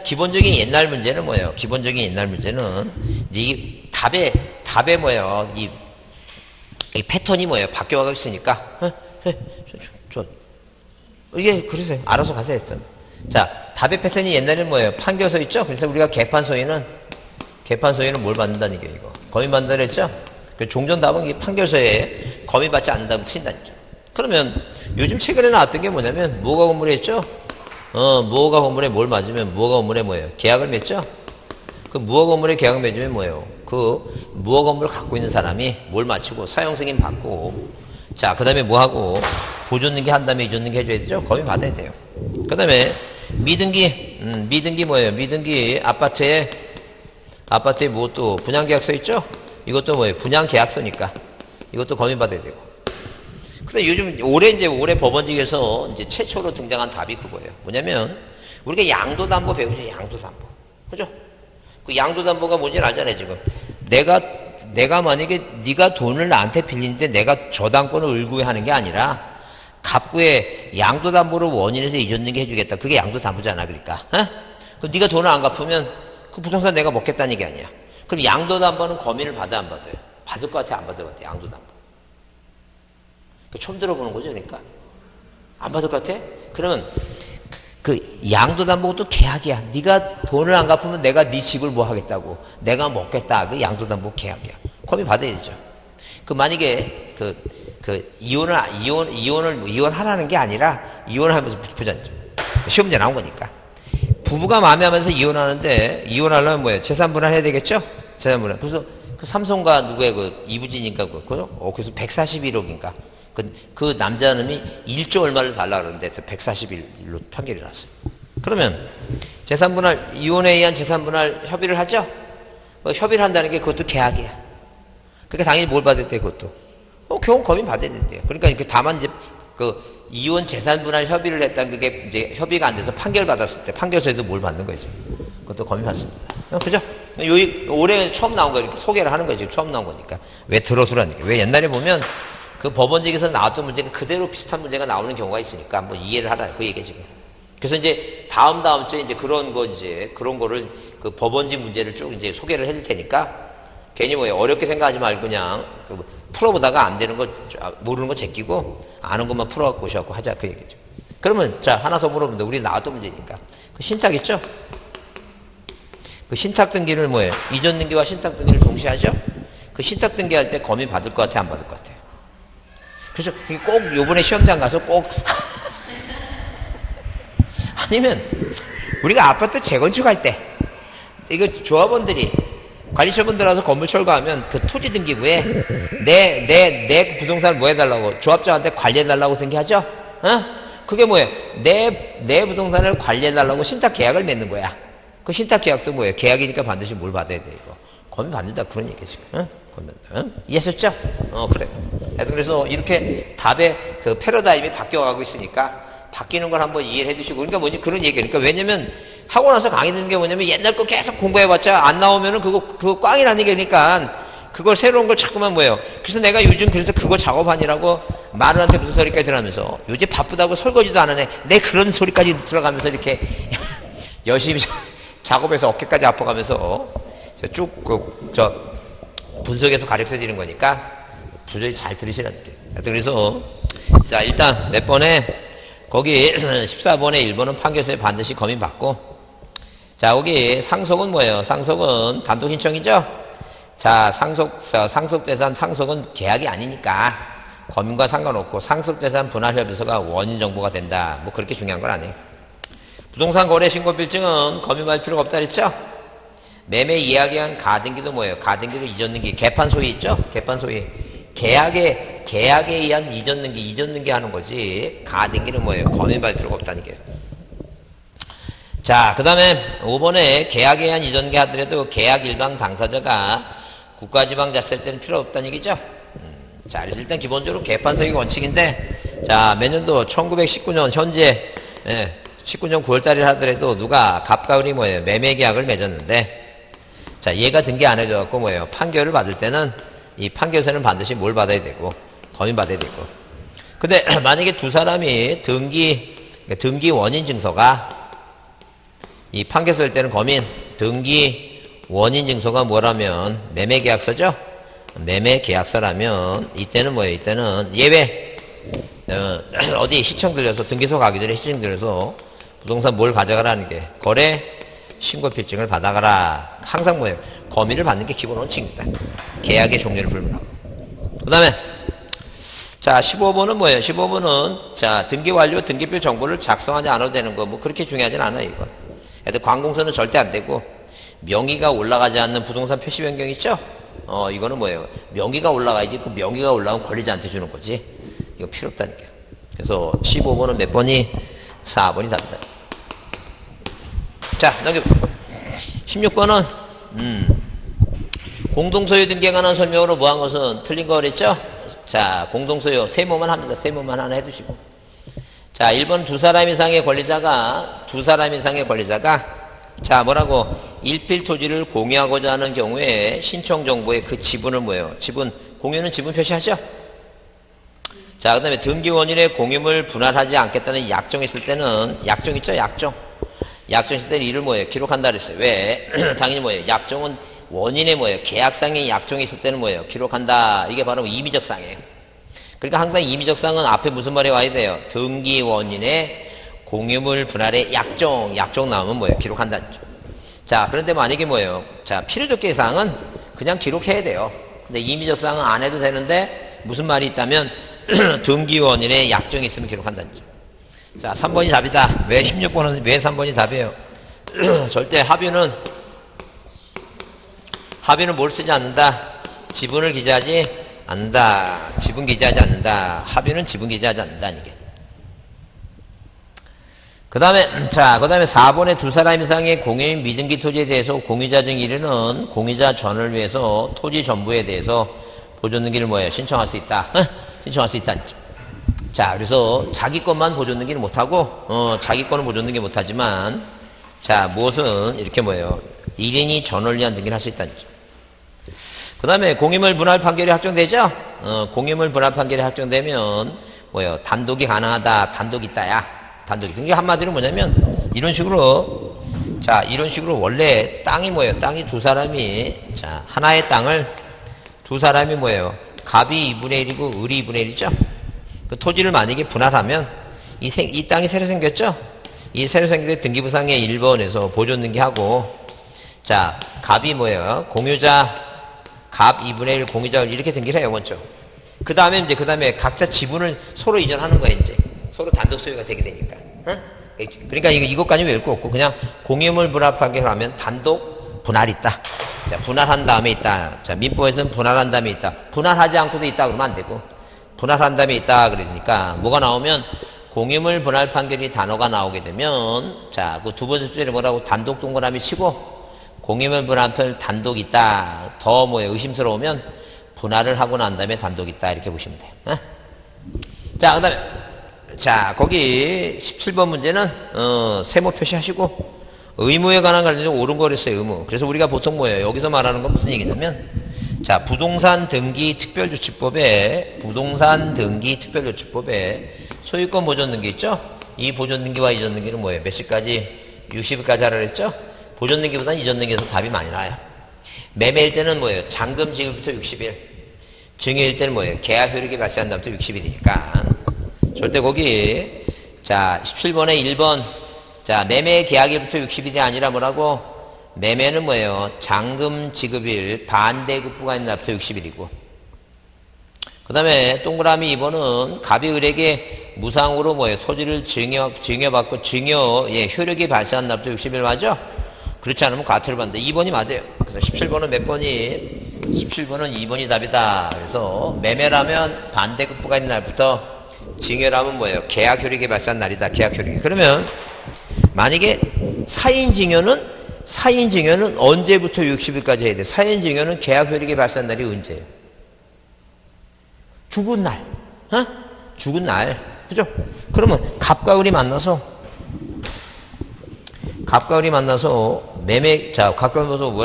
기본적인 옛날 문제는 뭐예요? 기본적인 옛날 문제는, 이제 이 답에 뭐예요? 이 패턴이 뭐예요? 바뀌어가고 있으니까, 이게, 그러세요. 알아서 가세요. 했더니. 자, 답의 패턴이 옛날에는 뭐예요? 판결서 있죠? 그래서 우리가 개판소위는 뭘 받는다는 얘기예요, 이거. 검인 받는다 그랬죠? 종전답은 이 판결서에 검의받지 않는다면 친다니죠. 그러면 요즘 최근에 나왔던 게 뭐냐면 무허가 건물에 했죠? 무허가 건물에 뭘 맞으면 무허가 건물에 뭐예요? 계약을 맺죠? 그 무허가 건물에 계약 맺으면 뭐예요? 그 무허가 건물을 갖고 있는 사람이 뭘 마치고 사용 승인 받고 자, 그 다음에 뭐 하고 보존등기 한 다음에 이전등기 해줘야 되죠? 검의 받아야 돼요. 그 다음에 미등기, 미등기 뭐예요? 미등기 아파트에 뭐 또 분양계약서 있죠? 이것도 뭐예요? 분양계약서니까 이것도 검의 받아야 되고. 근데 요즘 올해 법원직에서 이제 최초로 등장한 답이 그거예요. 뭐냐면 우리가 양도담보 배우죠. 양도담보. 그죠? 그 양도담보가 뭔지 알잖아요, 지금. 내가 만약에 네가 돈을 나한테 빌리는데 내가 저당권을 의구하는 게 아니라 갑구에 양도담보를 원인에서 이전등기 해주겠다. 그게 양도담보잖아, 그러니까. 그럼 네가 돈을 안 갚으면 그 부동산 내가 먹겠다는 얘기 아니야. 그럼 양도담보는 검인을 받아 안 받아요? 받을 것 같아, 안 받을 것 같아? 양도담보. 처음 들어보는 거죠, 그러니까. 안 받을 것 같아? 그러면 그 양도담보가 또 계약이야. 네가 돈을 안 갚으면 내가 네 집을 뭐 하겠다고. 내가 먹겠다. 그 양도담보 계약이야. 검의 받아야 되죠. 그 만약에 이혼하라는 게 아니라 이혼하면서 보자죠. 시험 문제 나온 거니까. 부부가 마음에하면서 이혼하는데 이혼하려면 뭐예요? 재산 분할해야 되겠죠? 재산 분할. 그래서 그 삼성과 누구의 그 이부진인가 그래서 141억인가. 그 남자놈이 1조 얼마를 달라 그러는데 141로 판결이 났어요. 그러면 재산분할, 이혼에 의한 재산분할 협의를 하죠? 협의를 한다는 게 그것도 계약이야. 그러니까 당연히 뭘 받을 때 그것도. 경험 검인 받아야 된대요. 그러니까 다만 이제 그 이혼 재산분할 협의를 했다는 그게 이제 협의가 안 돼서 판결 받았을 때 판결서에도 뭘 받는 거죠. 그것도 검인 받습니다. 그죠? 올해 처음 나온 거 이렇게 소개를 하는 거죠. 처음 나온 거니까. 왜 들어두라니까. 왜 옛날에 보면 그 법원직에서 나왔던 문제가 그대로 비슷한 문제가 나오는 경우가 있으니까 한번 이해를 하라. 그 얘기 지금. 그래서 이제 다음 주에 이제 그런 거를 그 법원직 문제를 쭉 이제 소개를 해줄 테니까 괜히 뭐 어렵게 생각하지 말고 그냥 풀어보다가 안 되는 거, 모르는 거 제끼고 아는 것만 풀어갖고 오셔갖고 하자. 그 얘기죠. 그러면 자, 하나 더 물어본다. 우리 나왔던 문제니까. 그 신탁 있죠? 그 신탁 등기를 뭐예요? 이전 등기와 신탁 등기를 동시에 하죠? 그 신탁 등기 할 때 검의 받을 것 같아? 안 받을 것 같아요? 그래서 꼭 요번에 시험장 가서 꼭 아니면 우리가 아파트 재건축할 때 이거 조합원들이 관리처분들 와서 건물 철거하면 그 토지 등기부에 내 부동산을 뭐 해달라고 조합장한테 관리해달라고 등기하죠? 그게 뭐예요? 내 부동산을 관리해달라고 신탁 계약을 맺는 거야. 그 신탁 계약도 뭐예요? 계약이니까 반드시 뭘 받아야 돼, 이거. 검의 받는다, 그런 얘기지. 이해하셨죠? 그래요. 그래서 이렇게 답의 그 패러다임이 바뀌어가고 있으니까 바뀌는 걸 한번 이해를 해두시고, 그러니까 뭐지? 그런 얘기예요. 그러니까 왜냐면 하고 나서 강의 듣는 게 뭐냐면 옛날 거 계속 공부해봤자 안 나오면은 그거 꽝이라는 얘기니까 그걸 새로운 걸 자꾸만 뭐예요. 그래서 내가 요즘 그래서 그거 작업하느라고 마누라한테 무슨 소리까지 들어가면서 요즘 바쁘다고 설거지도 안 하네. 내 그런 소리까지 들어가면서 이렇게 열심히 작업해서 어깨까지 아파가면서 쭉 분석해서 가르쳐 드리는 거니까 부조리 잘 들으시라는 게. 그래서 자, 일단 몇 번에 거기 14번에 1번은 판결서에 반드시 검인 받고, 자, 거기 상속은 뭐예요? 상속은 단독 신청이죠? 자, 상속재산 상속은 계약이 아니니까 검인과 상관없고 상속재산 분할협의서가 원인 정보가 된다. 뭐 그렇게 중요한 건 아니에요. 부동산 거래 신고필증은 검인 받을 필요가 없다 그랬죠? 매매 이야기한 가등기도 뭐예요? 가등기도 이전등기, 개판 소위 있죠? 개판 소위. 계약에 의한 이전등기 하는 거지. 가등기는 뭐예요? 검인 받을 필요가 없다는 게. 자, 그 다음에 5번에 계약에 의한 이전등기 하더라도 계약 일방 당사자가 국가지방자치할 때는 필요 없다는 얘기죠? 자, 그래서 일단 기본적으로 개판 소위 원칙인데, 자, 몇 년도? 1919년, 현재, 19년 9월달에 하더라도 누가 갑과 을이 뭐예요? 매매계약을 맺었는데, 자, 얘가 등기 안 해줘갖고 뭐예요? 판결을 받을 때는 이 판결서는 반드시 뭘 받아야 되고, 검인 받아야 되고. 근데 만약에 두 사람이 등기 원인 증서가 이 판결서일 때는 검인, 등기 원인 증서가 뭐라면 매매계약서죠? 매매계약서라면 이때는 뭐예요? 이때는 예외. 어디 시청 들려서 등기소 가기 전에 시청 들려서 부동산 뭘 가져가라는 게 거래 신고필증을 받아가라. 항상 뭐예요? 검인을 받는 게 기본 원칙입니다. 계약의 종료를 불문하고. 그 다음에 자 15번은 뭐예요? 15번은 자 등기 완료 등기표 정보를 작성하지 않아도 되는 거 뭐 그렇게 중요하진 않아요 이건. 하여튼 관공서는 절대 안 되고 명의가 올라가지 않는 부동산 표시 변경 있죠? 이거는 뭐예요? 명의가 올라가야지 그 명의가 올라오면 권리자한테 주는 거지. 이거 필요 없다니까요. 그래서 15번은 몇 번이? 4번이 답니다. 자 넘겨보세요. 16번은 공동소유 등기에 관한 설명으로 뭐한 것은 틀린 거 그랬죠? 자 공동소유 세모만 합니다. 세모만 하나 해두시고 자 1번 두 사람 이상의 권리자가 자 뭐라고 일필 토지를 공유하고자 하는 경우에 신청 정보의 그 지분을 뭐예요? 지분 공유는 지분 표시하죠? 자 그 다음에 등기 원인의 공유물 분할하지 않겠다는 약정이 있을 때는 약정 있죠? 약정 있을 때는 이를 뭐예요? 기록한다 그랬어요. 왜? 당연히 뭐예요? 약정은 원인의 뭐예요? 계약상의 약정이 있을 때는 뭐예요? 기록한다. 이게 바로 임의적상이에요. 그러니까 항상 임의적상은 앞에 무슨 말이 와야 돼요? 등기 원인의 공유물 분할의 약정 나오면 뭐예요? 기록한다. 자, 그런데 만약에 뭐예요? 자, 필요적계상은 그냥 기록해야 돼요. 근데 임의적상은 안 해도 되는데 무슨 말이 있다면 등기 원인의 약정이 있으면 기록한다는 거죠. 자, 3번이 답이다. 왜 16번은 왜 3번이 답이에요? 절대 합의는 뭘 쓰지 않는다? 지분을 기재하지 않는다. 지분 기재하지 않는다. 합의는 지분 기재하지 않는다. 이게. 그 다음에 4번에 두 사람 이상의 공유인 미등기 토지에 대해서 공유자 증의는 공유자 전을 위해서 토지 전부에 대해서 보존 등기를 뭐예요? 신청할 수 있다. 신청할 수 있다. 자, 그래서 자기 것만 보존 등기는 못하고, 자기 거는 보존 등기 못하지만, 자, 무엇은 이렇게 뭐예요? 1인이 전을 위한 등기를 할 수 있다는 거죠. 그 다음에 공유물 분할 판결이 확정되죠? 공유물 분할 판결이 확정되면, 뭐예요? 단독이 가능하다. 단독이 있다야. 단독이. 등기 한마디로 뭐냐면, 이런 식으로 원래 땅이 뭐예요? 땅이 두 사람이, 자, 하나의 땅을 두 사람이 뭐예요? 갑이 2분의 1이고 을이 2분의 1이죠? 그 토지를 만약에 분할하면 이 땅이 새로 생겼죠? 이 새로 생길 때 등기부상의 1번에서 보존 등기하고 자 갑이 뭐예요? 공유자 갑 2분의 1 공유자 이렇게 등기를 해요 먼저. 그 다음에 각자 지분을 서로 이전하는 거예요 이제. 서로 단독 소유가 되게 되니까. 응? 그러니까 이것까지 외울 거 없고 그냥 공유물 분할 판결을 하면 단독 분할이 있다. 자 분할한 다음에 있다. 자 민법에서는 분할한 다음에 있다. 분할하지 않고도 있다 그러면 안 되고. 분할한 다음에 있다 그러니까 뭐가 나오면 공유물 분할 판결이 단어가 나오게 되면 자 그 두 번째 줄에 뭐라고 단독 동그라미 치고 공유물 분할 판결 단독 있다 더 뭐예요 의심스러우면 분할을 하고 난 다음에 단독 있다 이렇게 보시면 돼요. 어? 자 그다음에 자 거기 17번 문제는 세모 표시하시고 의무에 관한 관련해서 옳은 거랬어요 의무. 그래서 우리가 보통 뭐예요 여기서 말하는 건 무슨 얘기냐면 자, 부동산 등기 특별조치법에 소유권 보존 등기 있죠? 이 보존 등기와 이전 등기는 뭐예요? 몇 시까지? 60일까지 하라 그랬죠? 보존 등기보다는 이전 등기에서 답이 많이 나요. 매매일 때는 뭐예요? 잔금 지급부터 60일. 증여일 때는 뭐예요? 계약 효력이 발생한 다음부터 60일이니까. 절대 거기, 자, 17번에 1번. 자, 매매 계약일부터 60일이 아니라 뭐라고? 매매는 뭐예요? 잔금 지급일 반대급부가 있는 날부터 60일이고 그 다음에 동그라미 2번은 갑이 을에게 무상으로 뭐예요? 토지를 증여받고 증여의 효력이 발생한 날부터 60일 맞죠? 그렇지 않으면 과태료 받는다. 2번이 맞아요. 그래서 17번은 몇 번이? 17번은 2번이 답이다. 그래서 매매라면 반대급부가 있는 날부터 증여라면 뭐예요? 계약 효력이 발생한 날이다. 계약 효력이. 그러면 만약에 사인 증여는 언제부터 60일까지 해야 돼? 사인 증여는 계약 효력이 발생한 날이 언제예요? 죽은 날. 죽은 날. 그죠? 그러면 갑과 을이 만나서 갑과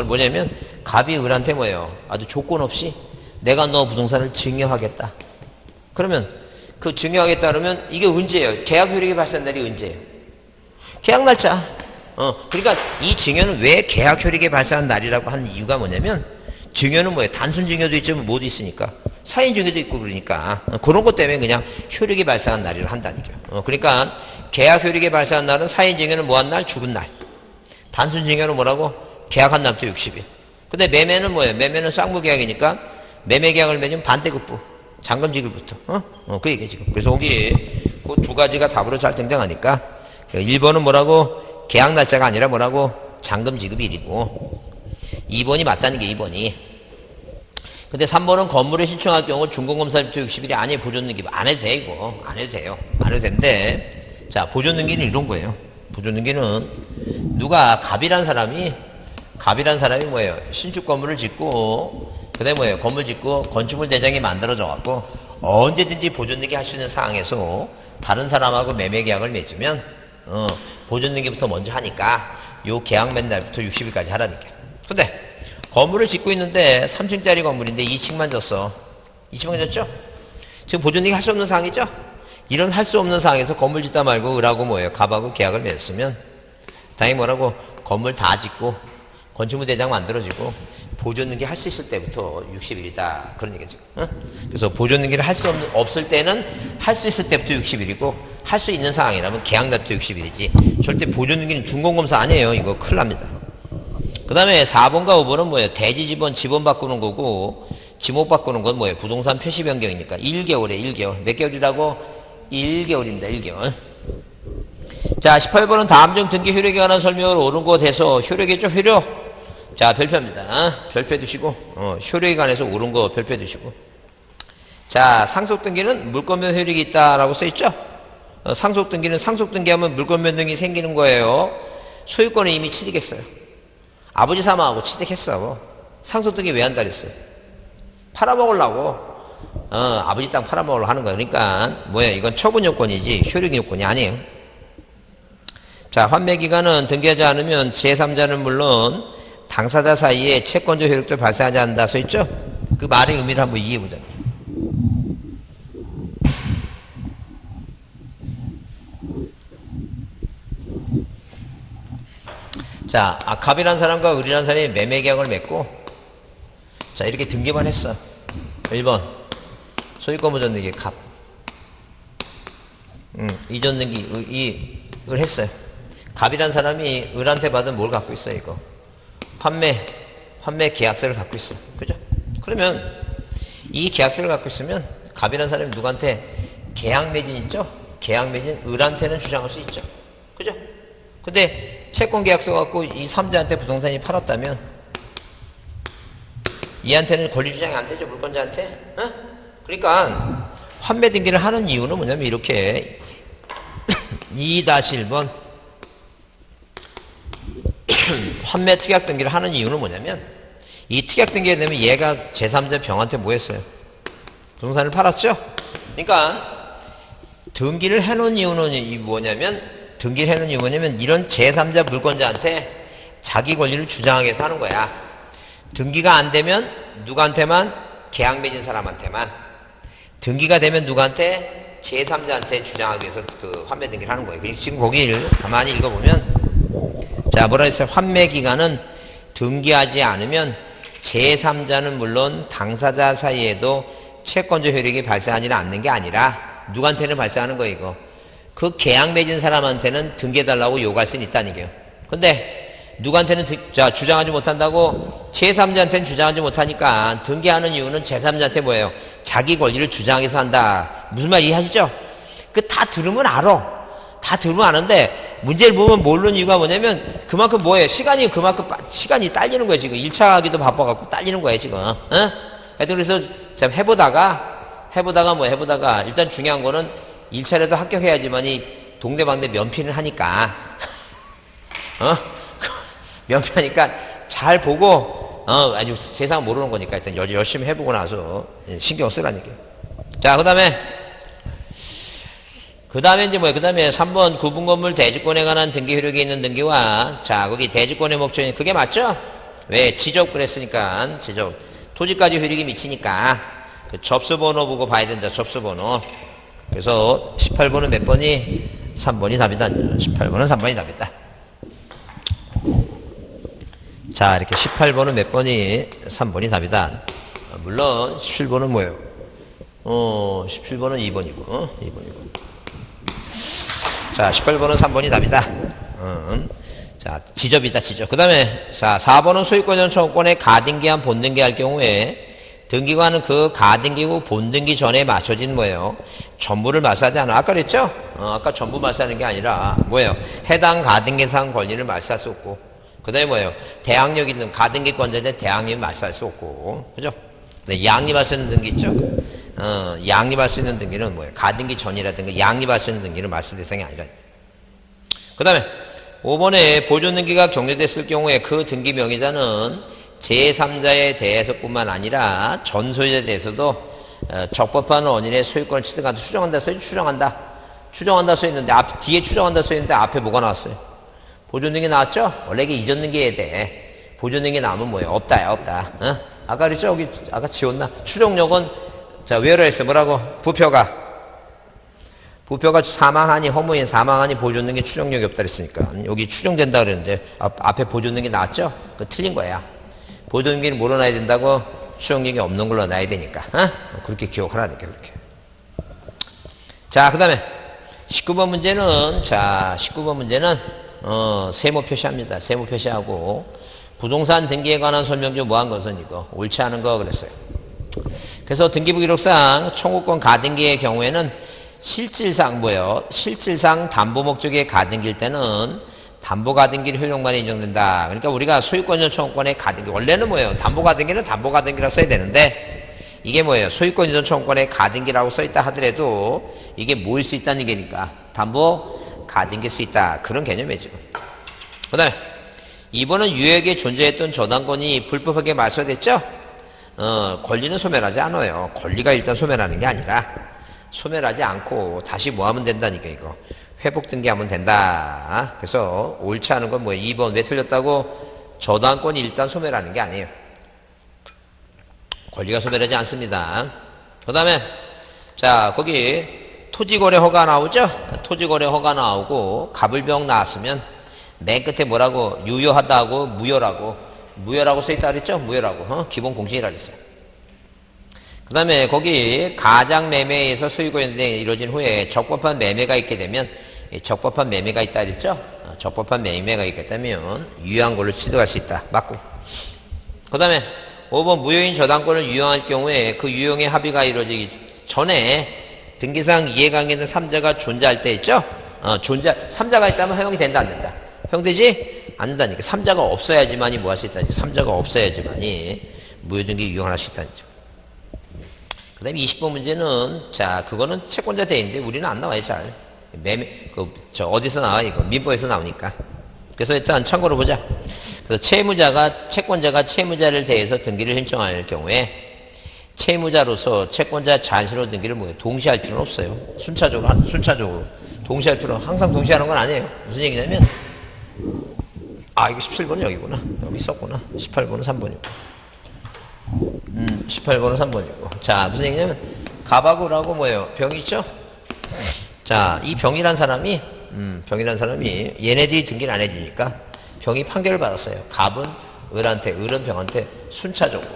뭐냐면 갑이 을한테 뭐예요? 아주 조건 없이 내가 너 부동산을 증여하겠다. 그러면 그 증여하겠다 그러면 이게 언제예요? 계약 효력이 발생한 날이 언제예요? 계약 날짜. 그러니까 이 증여는 왜 계약 효력이 발생한 날이라고 하는 이유가 뭐냐면 증여는 뭐예요? 단순 증여도 있지만 모두 있으니까 사인 증여도 있고 그러니까 그런 것 때문에 그냥 효력이 발생한 날이라 한다는 거예요. 그러니까 계약 효력이 발생한 날은 사인 증여는 뭐한 날? 죽은 날. 단순 증여는 뭐라고? 계약한 날부터 60일. 근데 매매는 뭐예요? 매매는 쌍무 계약이니까 매매 계약을 맺으면 반대급부. 잔금 지급부터. 그 얘기야, 지금. 그래서 거기 그 두 가지가 답으로 잘 등장하니까 1번은 뭐라고? 계약 날짜가 아니라 뭐라고? 잔금 지급이 1이고 2번이 맞다는 게 2번이. 근데 3번은 건물을 신청할 경우 준공검사일부터 60일이 아니에요. 보존등기 안 해도 돼, 이거. 안 해도 돼요. 안 해도 되는데, 자, 보존등기는 이런 거예요. 보존등기는 누가 갑이란 사람이 뭐예요? 신축 건물을 짓고, 그 다음에 뭐예요? 건물 짓고 건축물 대장이 만들어져 갖고 언제든지 보존등기 할 수 있는 상황에서 다른 사람하고 매매 계약을 맺으면, 보존등기부터 먼저 하니까 요 계약 맺는 날부터 60일까지 하라니까. 근데 건물을 짓고 있는데 3층짜리 건물인데 2층만 졌어. 2층만 졌죠? 지금 보존등기 할 수 없는 상황이죠? 이런 할 수 없는 상황에서 건물 짓다 말고 을하고 뭐예요? 갑하고 계약을 맺었으면 당연히 뭐라고? 건물 다 짓고 건축물 대장 만들어지고 보존등기 할 수 있을 때부터 60일이다. 그런 얘기죠. 그래서 보존등기를 할 수 없을 때는 할 수 있을 때부터 60일이고 할 수 있는 상황이라면 계약 날부터 60일이지. 절대 보존등기는 준공검사 아니에요. 이거 큰일 납니다. 그 다음에 4번과 5번은 뭐예요? 대지 지번 바꾸는 거고, 지목 바꾸는 건 뭐예요? 부동산 표시 변경이니까 1개월에 1개월. 몇 개월이라고? 1개월입니다. 1개월. 자, 18번은 다음 중 등기 효력에 관한 설명을 옳은 곳에서 효력이죠? 효력. 자, 별표입니다. 별표 두시고, 효력에 관해서 옳은 거 별표 두시고. 자, 상속등기는 물권 변 효력이 있다라고 써있죠? 상속등기는 상속등기하면 물권 변동이 생기는 거예요. 소유권은 이미 취득했어요. 아버지 사망하고 취득했어. 상속등기 왜 한다 그랬어요? 팔아먹으려고. 아버지 땅 팔아먹으려고 하는 거야. 그러니까 뭐야, 이건 처분 요건이지 효력 요건이 아니에요. 자, 환매기간은 등기하지 않으면 제3자는 물론 당사자 사이에 채권적 효력도 발생하지 않는다 써있죠? 그 말의 의미를 한번 이해해보자. 자, 갑이라는 사람과 을이라는 사람이 매매계약을 맺고, 자, 이렇게 등기만 했어. 1번. 소유권 보존 등기, 갑. 이전 등기, 을 했어요. 갑이라는 사람이 을한테 받은 뭘 갖고 있어, 이거? 판매 계약서를 갖고 있어. 그죠? 그러면, 이 계약서를 갖고 있으면, 갑이라는 사람이 누구한테 계약 매진 있죠? 계약 매진 을한테는 주장할 수 있죠. 그죠? 근데, 채권 계약서 갖고 이 3자한테 부동산이 팔았다면 이한테는 권리 주장이 안 되죠, 물권자한테. 그러니까 환매 등기를 하는 이유는 뭐냐면 이렇게 2-1번 환매 특약 등기를 하는 이유는 뭐냐면 이 특약 등기가 되면 얘가 제3자 병한테 뭐 했어요? 부동산을 팔았죠? 그러니까 등기를 해놓은 이유는 뭐냐면 등기를 해놓은 이유는 뭐냐면 이런 제3자 물권자한테 자기 권리를 주장하기 위해서 하는 거야. 등기가 안 되면 누구한테만? 계약 맺은 사람한테만. 등기가 되면 누구한테? 제3자한테 주장하기 위해서 그 환매 등기를 하는 거예요. 지금 거기를 가만히 읽어보면 자, 뭐라 했어요? 환매 기간은 등기하지 않으면 제3자는 물론 당사자 사이에도 채권적 효력이 발생하지는 않는 게 아니라 누구한테는 발생하는 거예요, 이거. 그 계약 맺은 사람한테는 등기해달라고 요구할 수는 있다는 얘기예요. 근데 누구한테는 주장하지 못한다고 제3자한테는 주장하지 못하니까 등기하는 이유는 제3자한테 뭐예요? 자기 권리를 주장하기 위해서 한다. 무슨 말 이해하시죠? 그 다 들으면 알아. 다 들으면 아는데 문제를 보면 모르는 이유가 뭐냐면 그만큼 뭐예요? 그만큼 시간이 딸리는 거예요. 지금 1차 하기도 바빠갖고 딸리는 거예요. 지금. 하여튼 그래서 참 해보다가 일단 중요한 거는 1차라도 합격해야지만이 동네방네 면피를 하니까 면피하니까 잘 보고 아주 세상 모르는 거니까 일단 열심히 해보고 나서 신경 쓰라는 얘기예요. 자, 그 다음에 이제 뭐예요? 그 다음에 3번 구분 건물 대지권에 관한 등기 효력이 있는 등기와 자, 거기 대지권의 목적이 그게 맞죠? 왜? 지적 그랬으니까 지적 토지까지 효력이 미치니까 그 접수번호 보고 봐야 된다. 접수번호. 그래서 18번은 몇 번이? 3번이 답이다. 18번은 3번이 답이다. 자, 이렇게 18번은 몇 번이? 3번이 답이다. 물론 17번은 뭐예요? 17번은 2번이고 2번이고. 자, 18번은 3번이 답이다. 자, 지접이다, 지접. 그 다음에, 자, 4번은 소유권 전 청구권에 가등기한 본등기할 경우에 등기관은 그 가등기고 본등기 전에 맞춰진 뭐예요? 전부를 말소하지 않아. 아까 그랬죠? 아까 전부 말소하는 게 아니라 뭐예요? 해당 가등기상 권리를 말소할 수 없고, 그 다음에 뭐예요? 대항력 있는 가등기권자인데 대항력이 말소할 수 없고, 그죠? 양립할 수 있는 등기 있죠? 양립할 수 있는 등기는 뭐예요? 가등기 전이라든가 양립할 수 있는 등기는 말소 대상이 아니라. 그 다음에 5번에 보존등기가 격려됐을 경우에 그 등기 명의자는 제3자에 대해서뿐만 아니라 전 소유자에 대해서도 적법한 원인의 소유권을 취득한다. 추정한다 써있죠. 추정한다 써있는데 뒤에 추정한다 써있는데 앞에 뭐가 나왔어요? 보존등기 나왔죠? 원래 이게 이전 등기에 대해 보존등기 나오면 뭐예요? 없다. 아까 그랬죠? 여기 아까 지웠나? 추정력은 자 외로 했어요. 뭐라고? 부표가 사망하니 허무인 사망하니 보존등기 추정력이 없다 그랬으니까 여기 추정된다 그랬는데 앞에 보존등기 나왔죠? 그거 틀린 거야. 보존등기는 뭐로 놔야 된다고? 추정력이 없는 걸로 놔야 되니까. 그렇게 기억하라니까, 그렇게. 자, 그 다음에 19번 문제는, 세모 표시합니다. 세모 표시하고, 부동산 등기에 관한 설명 중 뭐한 것은 이거, 옳지 않은 거 그랬어요. 그래서 등기부 기록상 청구권 가등기의 경우에는 실질상 담보 목적의 가등기일 때는 담보 가등기를 효력만에 인정된다. 그러니까 우리가 소유권 청구권의 가등기 원래는 뭐예요? 담보 가등기는 담보 가등기라고 써야 되는데 이게 뭐예요? 소유권 이전 청구권의 가등기라고 써 있다 하더라도 이게 뭐일 수 있다는 얘기니까 담보 가등기일 수 있다. 그런 개념이죠. 그다음에 이번은 유역에 존재했던 저당권이 불법하게 말소됐죠? 권리는 소멸하지 않아요. 권리가 일단 소멸하는 게 아니라 소멸하지 않고 다시 뭐 하면 된다니까 이거. 회복 등기하면 된다. 그래서 옳지 않은 건 뭐예요? 2번 왜 틀렸다고? 저당권이 일단 소멸하는 게 아니에요. 권리가 소멸하지 않습니다. 그 다음에 자 거기 토지거래 허가 나오죠? 토지거래 허가 나오고 갑을병 나왔으면 맨 끝에 뭐라고? 유효하다고 무효라고 써있다 그랬죠? 무효라고 기본 공식이라 그랬어요. 그 다음에 거기 가장매매에서 소유권이 이루어진 후에 적법한 매매가 있게 되면 적법한 매매가 있다 그랬죠? 적법한 매매가 있겠다면 유효한 걸로 취득할 수 있다. 맞고. 그 다음에 5번 무효인 저당권을 유용할 경우에 그 유용의 합의가 이루어지기 전에 등기상 이해관계는 3자가 존재할 때 있죠? 3자가 있다면 허용이 된다 안 된다? 허용되지? 안 된다니까. 3자가 없어야지만이 뭐 할 수 있다니. 3자가 없어야지만이 무효등기 유용할 수 있다는 점. 그 다음에 20번 문제는, 자, 그거는 채권자 대인데 우리는 안 나와요, 잘. 어디서 나와, 이거? 민법에서 나오니까. 그래서 일단 참고로 보자. 그래서 채권자가 채무자를 대해서 등기를 신청할 경우에 채무자로서 채권자 잔시로 등기를 뭐예요? 동시에 할 필요는 없어요. 순차적으로. 동시에 할 필요는 항상 동시에 하는 건 아니에요. 무슨 얘기냐면, 이거 17번은 여기구나. 여기 있었구나. 18번은 3번이고. 18번은 3번이고. 자, 무슨 얘기냐면, 갑하고라고 뭐예요? 병이 있죠? 자, 이 병이란 사람이 얘네들이 등기를 안 해주니까 병이 판결을 받았어요. 갑은 을은 병한테 순차적으로.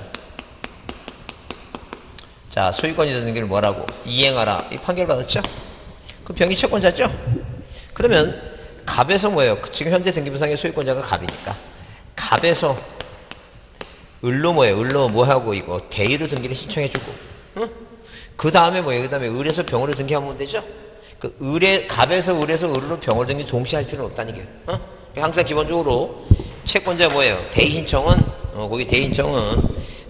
자, 소유권 이전 등기를 뭐라고? 이행하라. 이 판결을 받았죠? 그 병이 채권자죠? 그러면 갑에서 뭐예요? 지금 현재 등기부상의 소유권자가 갑이니까. 갑에서 을로 뭐하고 이거 대의로 등기를 신청해주고, 응? 그 다음에 뭐예요? 그 다음에 을에서 병으로 등기하면 되죠? 갑에서 을에서 을로 병으로 등기 동시에 할 필요는 없다는 게. 항상 기본적으로 채권자 뭐예요? 대의 신청은, 거기 대의 신청은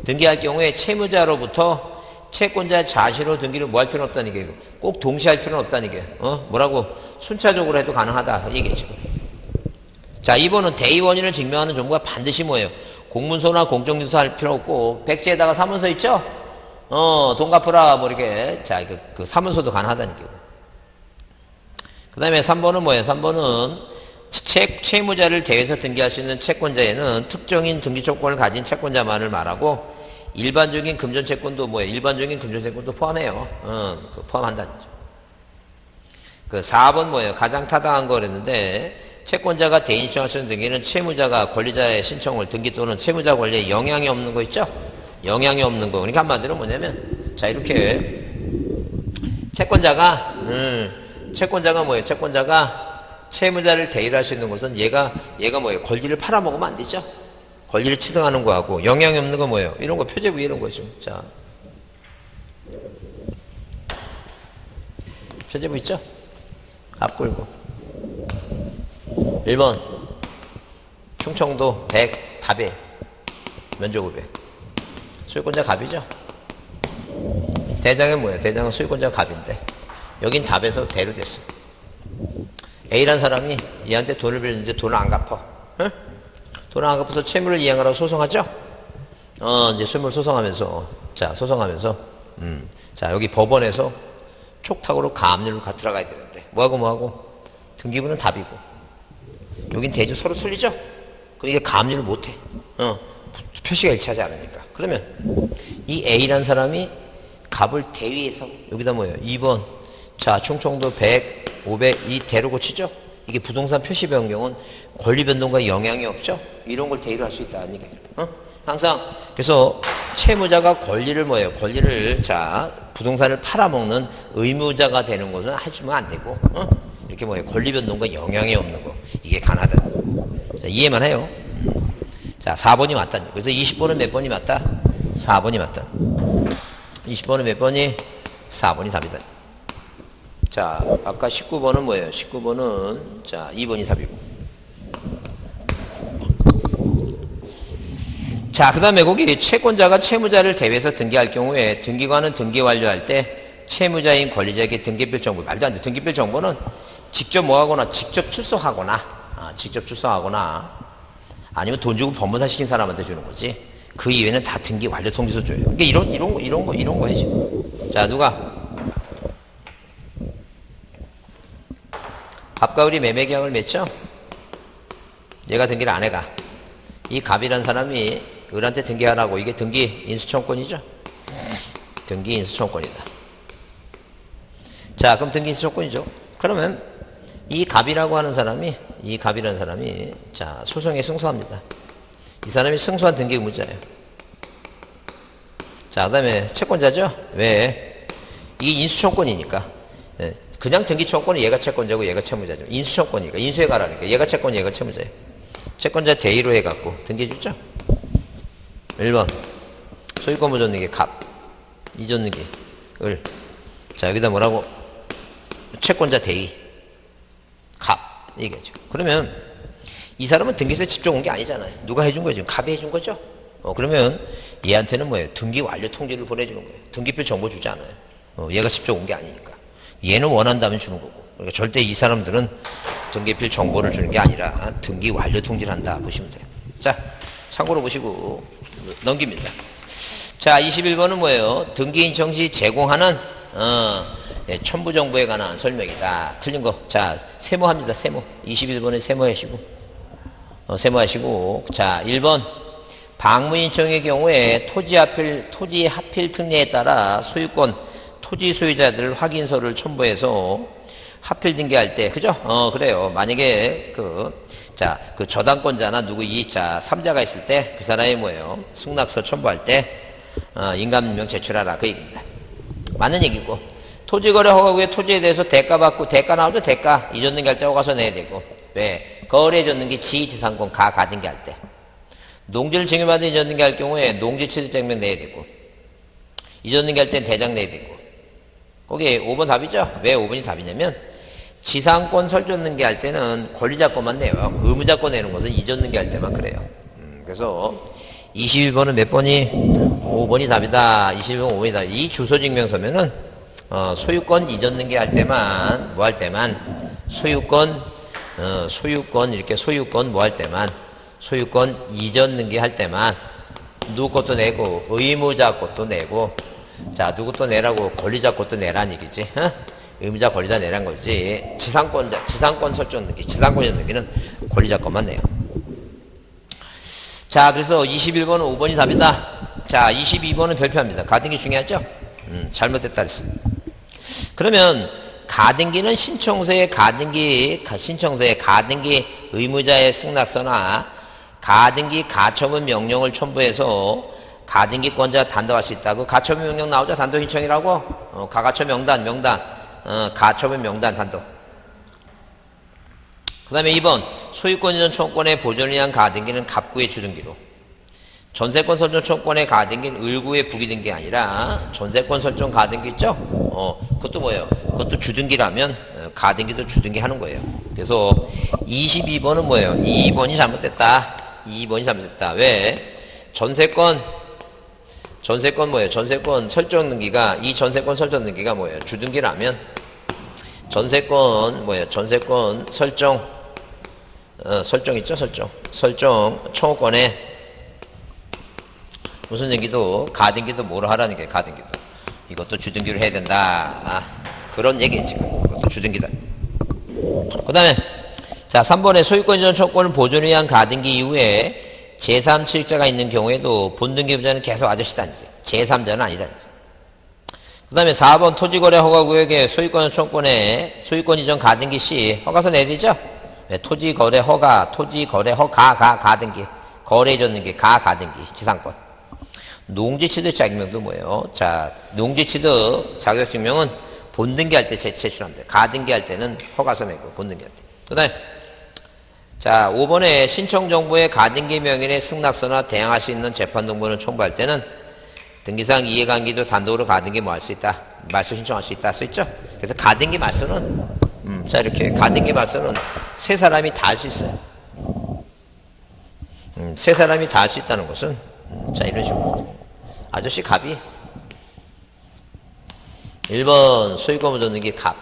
등기할 경우에 채무자로부터 채권자 자신으로 등기를 뭐 할 필요는 없다는 게, 꼭 동시에 할 필요는 없다는 게, 뭐라고? 순차적으로 해도 가능하다. 얘기했죠. 자, 2번은 대의 원인을 증명하는 정보가 반드시 뭐예요? 공문서나 공정유서 할 필요 없고, 백지에다가 사문서 있죠? 돈 갚으라, 뭐 이렇게. 자, 그 사문서도 가능하다는 게. 그 다음에 3번은 뭐예요? 3번은 채무자를 대해서 등기할 수 있는 채권자에는 특정인 등기조건을 가진 채권자만을 말하고, 일반적인 금전채권도 뭐예요? 일반적인 금전채권도 포함해요. 포함한다는 거죠. 그 4번 뭐예요? 가장 타당한 거랬는데, 채권자가 대인 신청할 수 있는 등기는 채무자가 권리자의 신청을 등기 또는 채무자 권리에 영향이 없는 거 있죠? 영향이 없는 거. 그러니까 한마디로 뭐냐면, 자, 이렇게 채권자가 뭐예요? 채권자가 채무자를 대의할 수 있는 것은 얘가 뭐예요? 권리를 팔아먹으면 안 되죠? 권리를 치등하는 거하고 영향이 없는 거 뭐예요? 이런 거 표제부 이런 거죠. 자, 표제부 있죠? 앞글고 1번 충청도 100 답에 면적 500 소유권자 갑이죠. 대장은 뭐예요? 대장은 소유권자 갑인데 여긴 답에서 대로 됐어. A란 사람이 얘한테 돈을 빌렸는데 돈을 안 갚아. 응? 돈을 안 갚아서 채무를 이행하라고 소송하죠? 이제 채무를 소송하면서, 자, 소송하면서, 자, 여기 법원에서 촉탁으로 가압류를 들어가야 되는데, 뭐하고? 등기부는 답이고, 여긴 대조 서로 틀리죠? 그럼 이게 가압류를 못해. 표시가 일치하지 않으니까. 그러면, 이 A란 사람이 갑을 대위해서, 여기다 뭐예요? 2번. 자, 충청도 100, 500, 이 대로 고치죠? 이게 부동산 표시 변경은 권리 변동과 영향이 없죠? 이런 걸 대의로 할 수 있다는 얘기예요. 항상, 그래서 채무자가 권리를 뭐예요? 권리를, 자, 부동산을 팔아먹는 의무자가 되는 것은 해주면 안 되고, 이렇게 뭐예요? 권리 변동과 영향이 없는 거. 이게 가나다. 자, 이해만 해요. 자, 4번이 맞다. 그래서 20번은 몇 번이 맞다? 4번이 맞다. 20번은 몇 번이? 4번이 답이다. 자, 아까 19번은 뭐예요? 19번은, 자, 2번이 답이고. 자, 그 다음에 거기 채권자가 채무자를 대위해서 등기할 경우에 등기관은 등기 완료할 때 채무자인 권리자에게 등기필 정보, 말도 안 돼. 등기필 정보는 직접 뭐 하거나, 직접 출석하거나 아니면 돈 주고 법무사 시킨 사람한테 주는 거지. 그 이외에는 다 등기 완료 통지서 줘요. 그러니까 이런 거예요, 지금. 자, 누가? 갑과 을이 매매 계약을 맺죠? 얘가 등기를 안 해가. 이 갑이라는 사람이 을한테 등기하라고. 이게 등기 인수청권이죠? 등기 인수청권이다. 자, 그럼 등기 인수청권이죠. 그러면 이 갑이라고 하는 사람이, 자, 소송에 승소합니다. 이 사람이 승소한 등기 의무자예요. 자, 그 다음에 채권자죠? 왜? 이 인수청권이니까. 네. 그냥 등기청권은 얘가 채권자고 얘가 채무자죠. 인수청권이니까. 인수해 가라니까. 얘가 채권, 얘가 채무자예요. 채권자 대의로 해갖고 등기해주죠? 1번. 소유권 무전등기 갑. 이전등기 을. 자, 여기다 뭐라고? 채권자 대의. 갑. 얘기하죠. 그러면 이 사람은 등기소에 직접 온 게 아니잖아요. 누가 해준 거예요? 지금 갑이 해준 거죠? 그러면 얘한테는 뭐예요? 등기 완료 통지를 보내주는 거예요. 등기필 정보 주지 않아요. 얘가 직접 온 게 아니니까. 얘는 원한다면 주는 거고. 그러니까 절대 이 사람들은 등기필 정보를 주는 게 아니라 등기 완료 통지를 한다 보시면 돼요. 자, 참고로 보시고 넘깁니다. 자, 21번은 뭐예요? 등기인청 시 제공하는 첨부 정보에 관한 설명이다. 틀린 거. 자, 세모합니다. 세모. 21번에 세모하시고. 세모하시고. 자, 1번. 방문인청의 경우에 토지 하필 특례에 따라 소유권 토지 소유자들 확인서를 첨부해서 하필 등기할 때, 그죠? 그래요. 만약에 그 저당권자나 자, 3자가 있을 때 그 사람이 뭐예요? 승낙서 첨부할 때, 인감증명 제출하라. 그 얘기입니다. 맞는 얘기고. 토지거래 허가 후에 토지에 대해서 대가 받고, 대가 나오죠? 대가. 이전 등기할 때 허가서 내야 되고. 왜? 거래전 등기 지지상권 가등기할 때. 농지를 증여받은 이전 등기할 경우에 농지 취득증명 내야 되고. 이전 등기할 땐 대장 내야 되고. 거기 5번 답이죠? 왜 5번이 답이냐면 지상권 설정 등기할 때는 권리자권만 내요. 의무자권 내는 것은 이전 등기할 때만 그래요. 그래서 21번은 몇 번이? 5번이 답이다. 21번 5번이 답이다. 이 주소증명서면은 소유권 이전 등기할 때만 뭐 할 때만 소유권 이렇게 소유권 뭐 할 때만 소유권 이전 등기할 때만 누구 것도 내고 의무자 것도 내고 자, 누구 또 내라고 권리자 것도 내라는 얘기지. 의무자 권리자 내란 거지. 지상권 설정 등기, 지상권 이전 등기는 권리자 것만 내요. 자, 그래서 21번은 5번이 답이다. 자, 22번은 별표합니다. 가등기 중요하죠? 잘못됐다 그랬어. 그러면 가등기는 신청서의 가등기 의무자의 승낙서나 가등기 가처분 명령을 첨부해서 가등기권자가 단도할 수 있다고. 가처분 명령 나오죠? 단도 신청이라고. 가가처 명단. 가처분 명단 단도. 그 다음에 2번 소유권 이전 청구권의 보존을 위한 가등기는 갑구의 주등기로. 전세권 설정 청구권에 가등기는 을구에 북이 된 게 아니라 전세권 설정 가등기 있죠? 그것도 뭐예요? 그것도 주등기라면 가등기도 주등기 하는 거예요. 그래서 22번은 뭐예요? 2번이 잘못됐다. 2번이 잘못됐다. 왜? 전세권 뭐예요? 전세권 설정 등기가 이 전세권 설정 등기가 뭐예요? 주등기라면 전세권 뭐예요? 전세권 설정 있죠? 설정 청구권에 무슨 등기도 가등기도 뭐로 하라는 게 가등기도 이것도 주등기로 해야 된다. 그런 얘기예요 지금. 이것도 주등기다. 그 다음에 자 3번에 소유권 이전 청구권을 보존을 위한 가등기 이후에 제3취득자가 있는 경우에도 본등기부자는 계속 아저씨다는 거예요. 제3자는 아니다는 거예요. 그 다음에 4번 토지거래 허가구역에 소유권 청구권에 소유권 이전 가등기 시 허가서 내야 되죠? 네, 토지거래 허가 가등기 거래 이전 등기 가등기 지상권. 농지취득 자격증명도 뭐예요? 자, 농지취득 자격증명은 본등기 할 때 제출한대. 가등기 할 때는 허가서 내고 본등기 할 때. 그 다음에 자 5번에 신청정보의 가등기 명인의 승낙서나 대항할 수 있는 재판동본을 첨부할 때는 등기상 이해관계도 단독으로 가등기 뭐 할 수 있다. 말소 신청할 수 있다 써있죠? 그래서 가등기 말소는 자 이렇게 가등기 말소는 세 사람이 다 할 수 있어요. 세 사람이 다 할 수 있다는 것은 자 이런 식으로 아저씨 갑이 1번 소유권 무전 등기 갑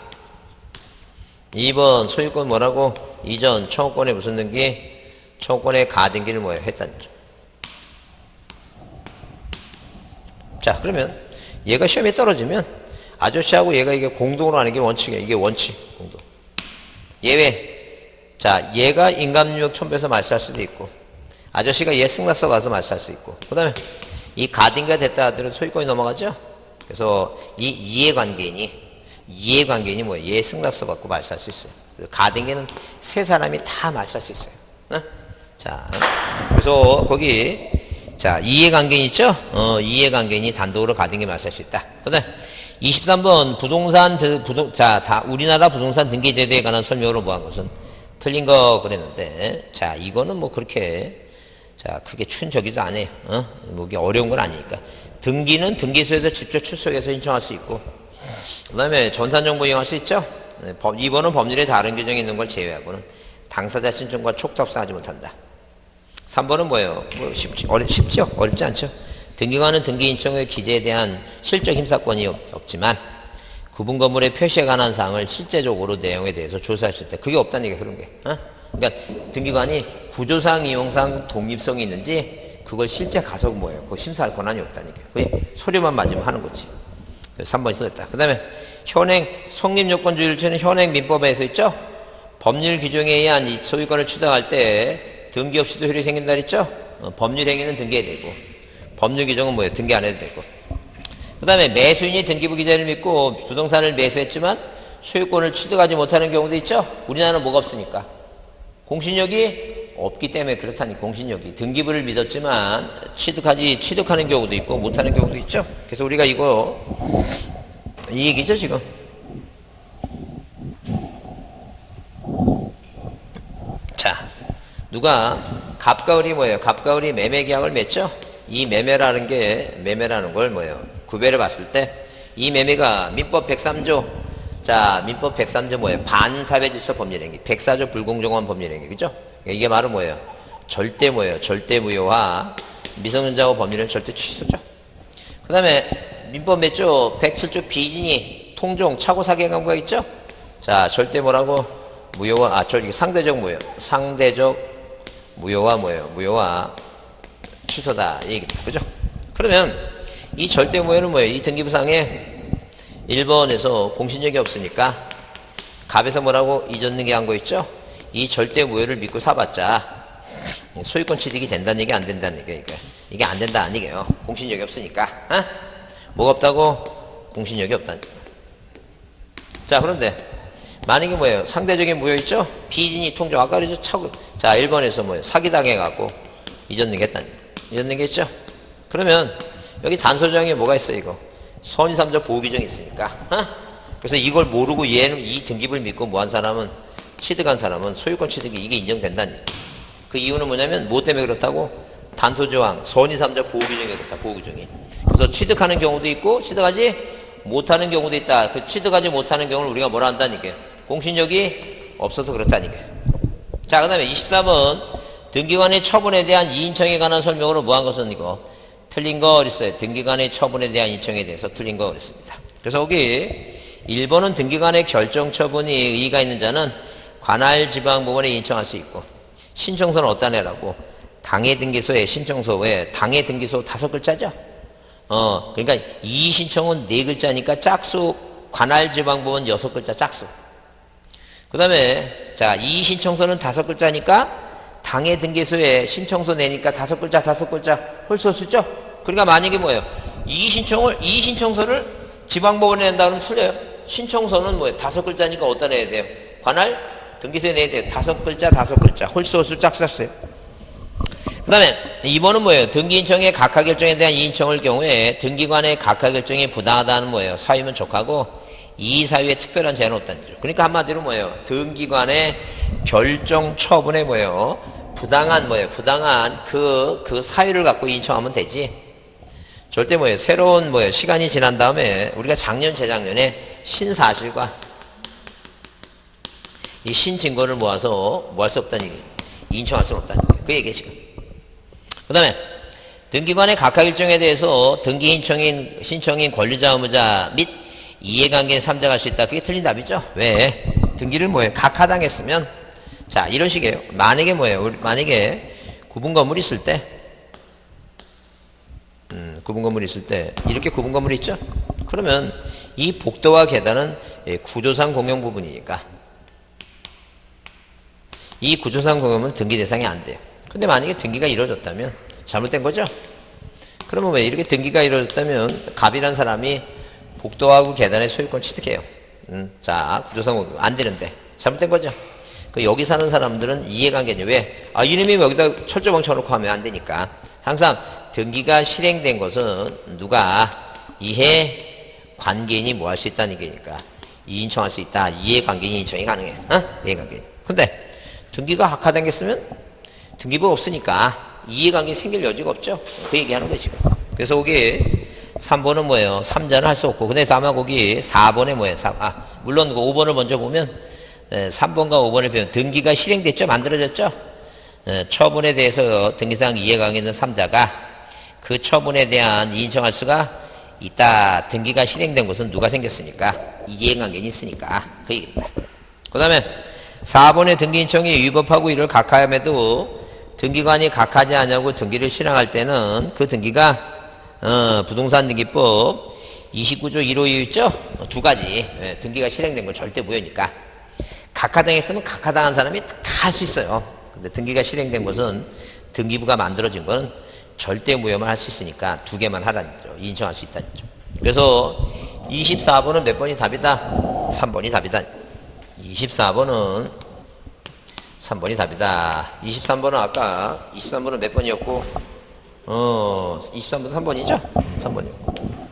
2번 소유권 뭐라고 이전 청구권에 무슨 등기 청구권의 가등기를 뭐예요 했다는 거죠. 자 그러면 얘가 시험에 떨어지면 아저씨하고 얘가 이게 공동으로 하는 게 원칙이에요. 이게 원칙 공동 예외 자 얘가 인감유역 첨부해서 말소할 수도 있고 아저씨가 얘 승낙서 가서 말소할 수 있고 그 다음에 이 가등기가 됐다 하더라도 소유권이 넘어가죠. 그래서 이 이해관계인이 뭐예요? 얘 승낙서 받고 말소할 수 있어요. 가등기는 세 사람이 다 말소할 수 있어요. 자 그래서 거기 자 이해관계인 있죠? 이해관계인이 단독으로 가등기 말소할 수 있다. 그 다음에 23번 우리나라 부동산 등기 제도에 관한 설명으로 뭐한 것은 틀린 거 그랬는데 자 이거는 뭐 그렇게 자 크게 춘저기도 안 해요. 뭐 이게 어려운 건 아니니까 등기는 등기소에서 직접 출석해서 신청할 수 있고 그 다음에 전산정보 이용할 수 있죠. 2번은 법률에 다른 규정이 있는 걸 제외하고는 당사자 신청과 촉도 없어하지 못한다. 3번은 뭐예요? 쉽죠? 어렵지 않죠? 등기관은 등기 인청의 기재에 대한 실적 힘사권이 없지만 구분 건물의 표시에 관한 사항을 실제적으로 내용에 대해서 조사할 수 있다. 그게 없다는 얘기야, 그런 게. 그러니까 등기관이 구조상, 이용상 독립성이 있는지 그걸 실제 가서 뭐예요? 그거 심사할 권한이 없다는 얘기야. 그게 서류만 맞으면 하는 거지. 그래서 3번이 써졌다. 그 다음에 성립요건주의를 현행 민법에서 있죠? 법률 규정에 의한 이 소유권을 추정할 때 등기 없이도 효력이 생긴다 그랬죠? 법률 행위는 등기해야 되고 법률 규정은 뭐예요? 등기 안 해도 되고 그 다음에 매수인이 등기부 기재를 믿고 부동산을 매수했지만 소유권을 취득하지 못하는 경우도 있죠? 우리나라는 뭐가 없으니까 공신력이 없기 때문에 그렇다니 공신력이 등기부를 믿었지만 취득하는 경우도 있고 못하는 경우도 있죠? 그래서 우리가 이 얘기죠 지금. 자 누가 갑과 을이 뭐예요? 갑과 을이 매매 계약을 맺죠? 이 매매라는 걸 뭐예요? 구별해 봤을 때 이 매매가 민법 103조 자 민법 103조 뭐예요? 반사회질서 법률행위 104조 불공정한 법률행위 그죠? 이게 바로 뭐예요? 절대 무효화 미성년자고 법률은 절대 취소죠. 그 다음에 민법 몇 조? 107조 비진이 통종 차고 사기 강구가 있죠? 자 절대 뭐라고? 무효화 상대적 무효화 무효화 취소다 이 얘기입니다. 그죠? 그러면 이 절대 무효는 뭐예요? 이 등기부상에 1번에서 공신력이 없으니까 갑에서 뭐라고 이전 등기한 거 있죠? 이 절대 무효를 믿고 사봤자 소유권 취득이 된다는 얘기 안 된다는 얘기예요. 이게 안 된다는 얘기예요. 공신력이 없으니까. 뭐가 없다고? 공신력이 없다는 얘기예요. 자 그런데 만약에 뭐예요? 상대적인 무효 있죠? 비진이 통정 아까 그러죠? 자 1번에서 뭐예요? 사기당해갖고 이전 등기했다는 얘기예요. 이전 등기했죠? 그러면 여기 단서조항에 뭐가 있어요 이거? 선의삼자 보호규정이 있으니까 그래서 이걸 모르고 얘는 이 등기부를 믿고 뭐한 사람은 취득한 사람은 소유권 취득이 이게 인정된다니. 그 이유는 뭐냐면 뭐 때문에 그렇다고? 단토조항, 선의삼자 보호규정이 그렇다, 보호규정이. 그래서 취득하는 경우도 있고, 취득하지 못하는 경우도 있다. 그 취득하지 못하는 경우를 우리가 뭐라 한다는 게 공신력이 없어서 그렇다는 게. 자, 그 다음에 23번. 등기관의 처분에 대한 이인청에 관한 설명으로 뭐 한 것은 이거? 틀린 거 그랬어요. 등기관의 처분에 대한 인청에 대해서 틀린 거 그랬습니다. 그래서 여기 1번은 등기관의 결정 처분이 의의가 있는 자는 관할 지방법원에 인청할 수 있고, 신청서는 어디다 내라고? 당해 등기소에 신청서, 왜? 당해 등기소 5글자죠? 그러니까 이의 신청은 4글자니까 짝수, 관할 지방법원 6글자 짝수. 그 다음에, 자, 이의 신청서는 5글자니까 당해 등기소에 신청서 내니까 5글자 홀소수죠? 그러니까 만약에 뭐예요? 이의 신청서를 지방법원에 낸다 그러면 틀려요. 신청서는 뭐예요? 5글자니까 어디다 내야 돼요? 관할 등기소에 내야 돼요. 5글자 홀소수 짝수였어요. 그 다음에 2번은 뭐예요? 등기인청의 각하결정에 대한 이인청을 경우에 등기관의 각하결정이 부당하다는 뭐예요? 사유면 족하고 이 사유에 특별한 제한은 없다는 거죠. 그러니까 한마디로 뭐예요? 등기관의 결정 처분에 뭐예요? 부당한 그 사유를 갖고 인청하면 되지. 절대 뭐예요? 새로운 시간이 지난 다음에 우리가 작년, 재작년에 신사실과 이 신증거를 모아서 뭐 할 수 없다는 얘기예요. 인청할 수는 없다는 얘기예요. 그 얘기예요, 지금. 그 다음에 등기관의 각하결정에 대해서 등기인청인, 신청인, 권리자, 의무자 및 이해관계인 3자가 할 수 있다. 그게 틀린 답이죠. 왜? 등기를 각하당했으면, 자, 이런 식이에요. 만약에 만약에 구분 건물이 있을 때, 이렇게 구분 건물이 있죠? 그러면 이 복도와 계단은 구조상 공용 부분이니까 이 구조상 공용은 등기 대상이 안 돼요. 근데 만약에 등기가 이루어졌다면 잘못된 거죠? 그러면 왜 이렇게 등기가 이루어졌다면 갑이라는 사람이 복도하고 계단의 소유권 취득해요. 자, 구조상 공용 안 되는데 잘못된 거죠? 그 여기 사는 사람들은 이해관계죠. 왜? 이름이 여기다 철조망 쳐놓고 하면 안 되니까. 항상 등기가 실행된 것은 누가 이해관계인이 뭐 할 수 있다는 얘기니까 이인청할 수 있다. 이해관계인 인청이 가능해. 이해관계인. 근데 등기가 각하당했으면 등기부가 없으니까 이해관계 생길 여지가 없죠. 그 얘기하는 거지. 그래서 거기 3번은 뭐예요? 3자는 할 수 없고. 근데 다만 거기 4번에 뭐예요? 물론 그 5번을 먼저 보면 3번과 5번을 보면 등기가 실행됐죠? 만들어졌죠? 처분에 대해서 등기상 이해관계 있는 3자가 그 처분에 대한 이인청할 수가 있다. 등기가 실행된 것은 누가 생겼으니까? 이해관계인이 있으니까. 그 얘기입니다. 그 다음에 4번의 등기인청이 위법하고 이를 각하함에도 등기관이 각하지 않냐고 등기를 실행할 때는 그 등기가 부동산 등기법 29조 1호 2호 있죠? 두 가지. 등기가 실행된 건 절대 무효니까. 각하당했으면 각하당한 사람이 다 할 수 있어요. 근데 등기가 실행된 것은 등기부가 만들어진 건 절대 무효만 할 수 있으니까 두 개만 하라는 거죠. 인정할 수 있다는 거죠. 그래서 24번은 몇 번이 답이다? 3번이 답이다. 24번은 3번이 답이다. 23번은 아까 23번은 몇 번이었고 23번은 3번이죠? 3번이었고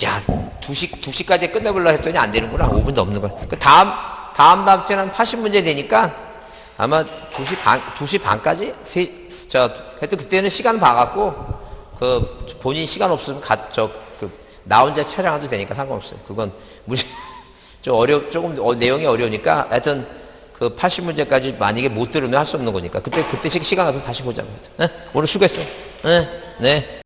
야 2시까지 끝내보려고 했더니 안 되는구나. 5분도 없는 걸. 그 다음 주에는 80문제 되니까 아마 2시 반까지? 하여튼 그때는 시간 봐갖고, 본인 시간 없으면 나 혼자 촬영해도 되니까 상관없어요. 그건, 조금 내용이 어려우니까, 하여튼, 80문제까지 만약에 못 들으면 할 수 없는 거니까. 그때 시간 가서 다시 보자고. 오늘 수고했어요. 네.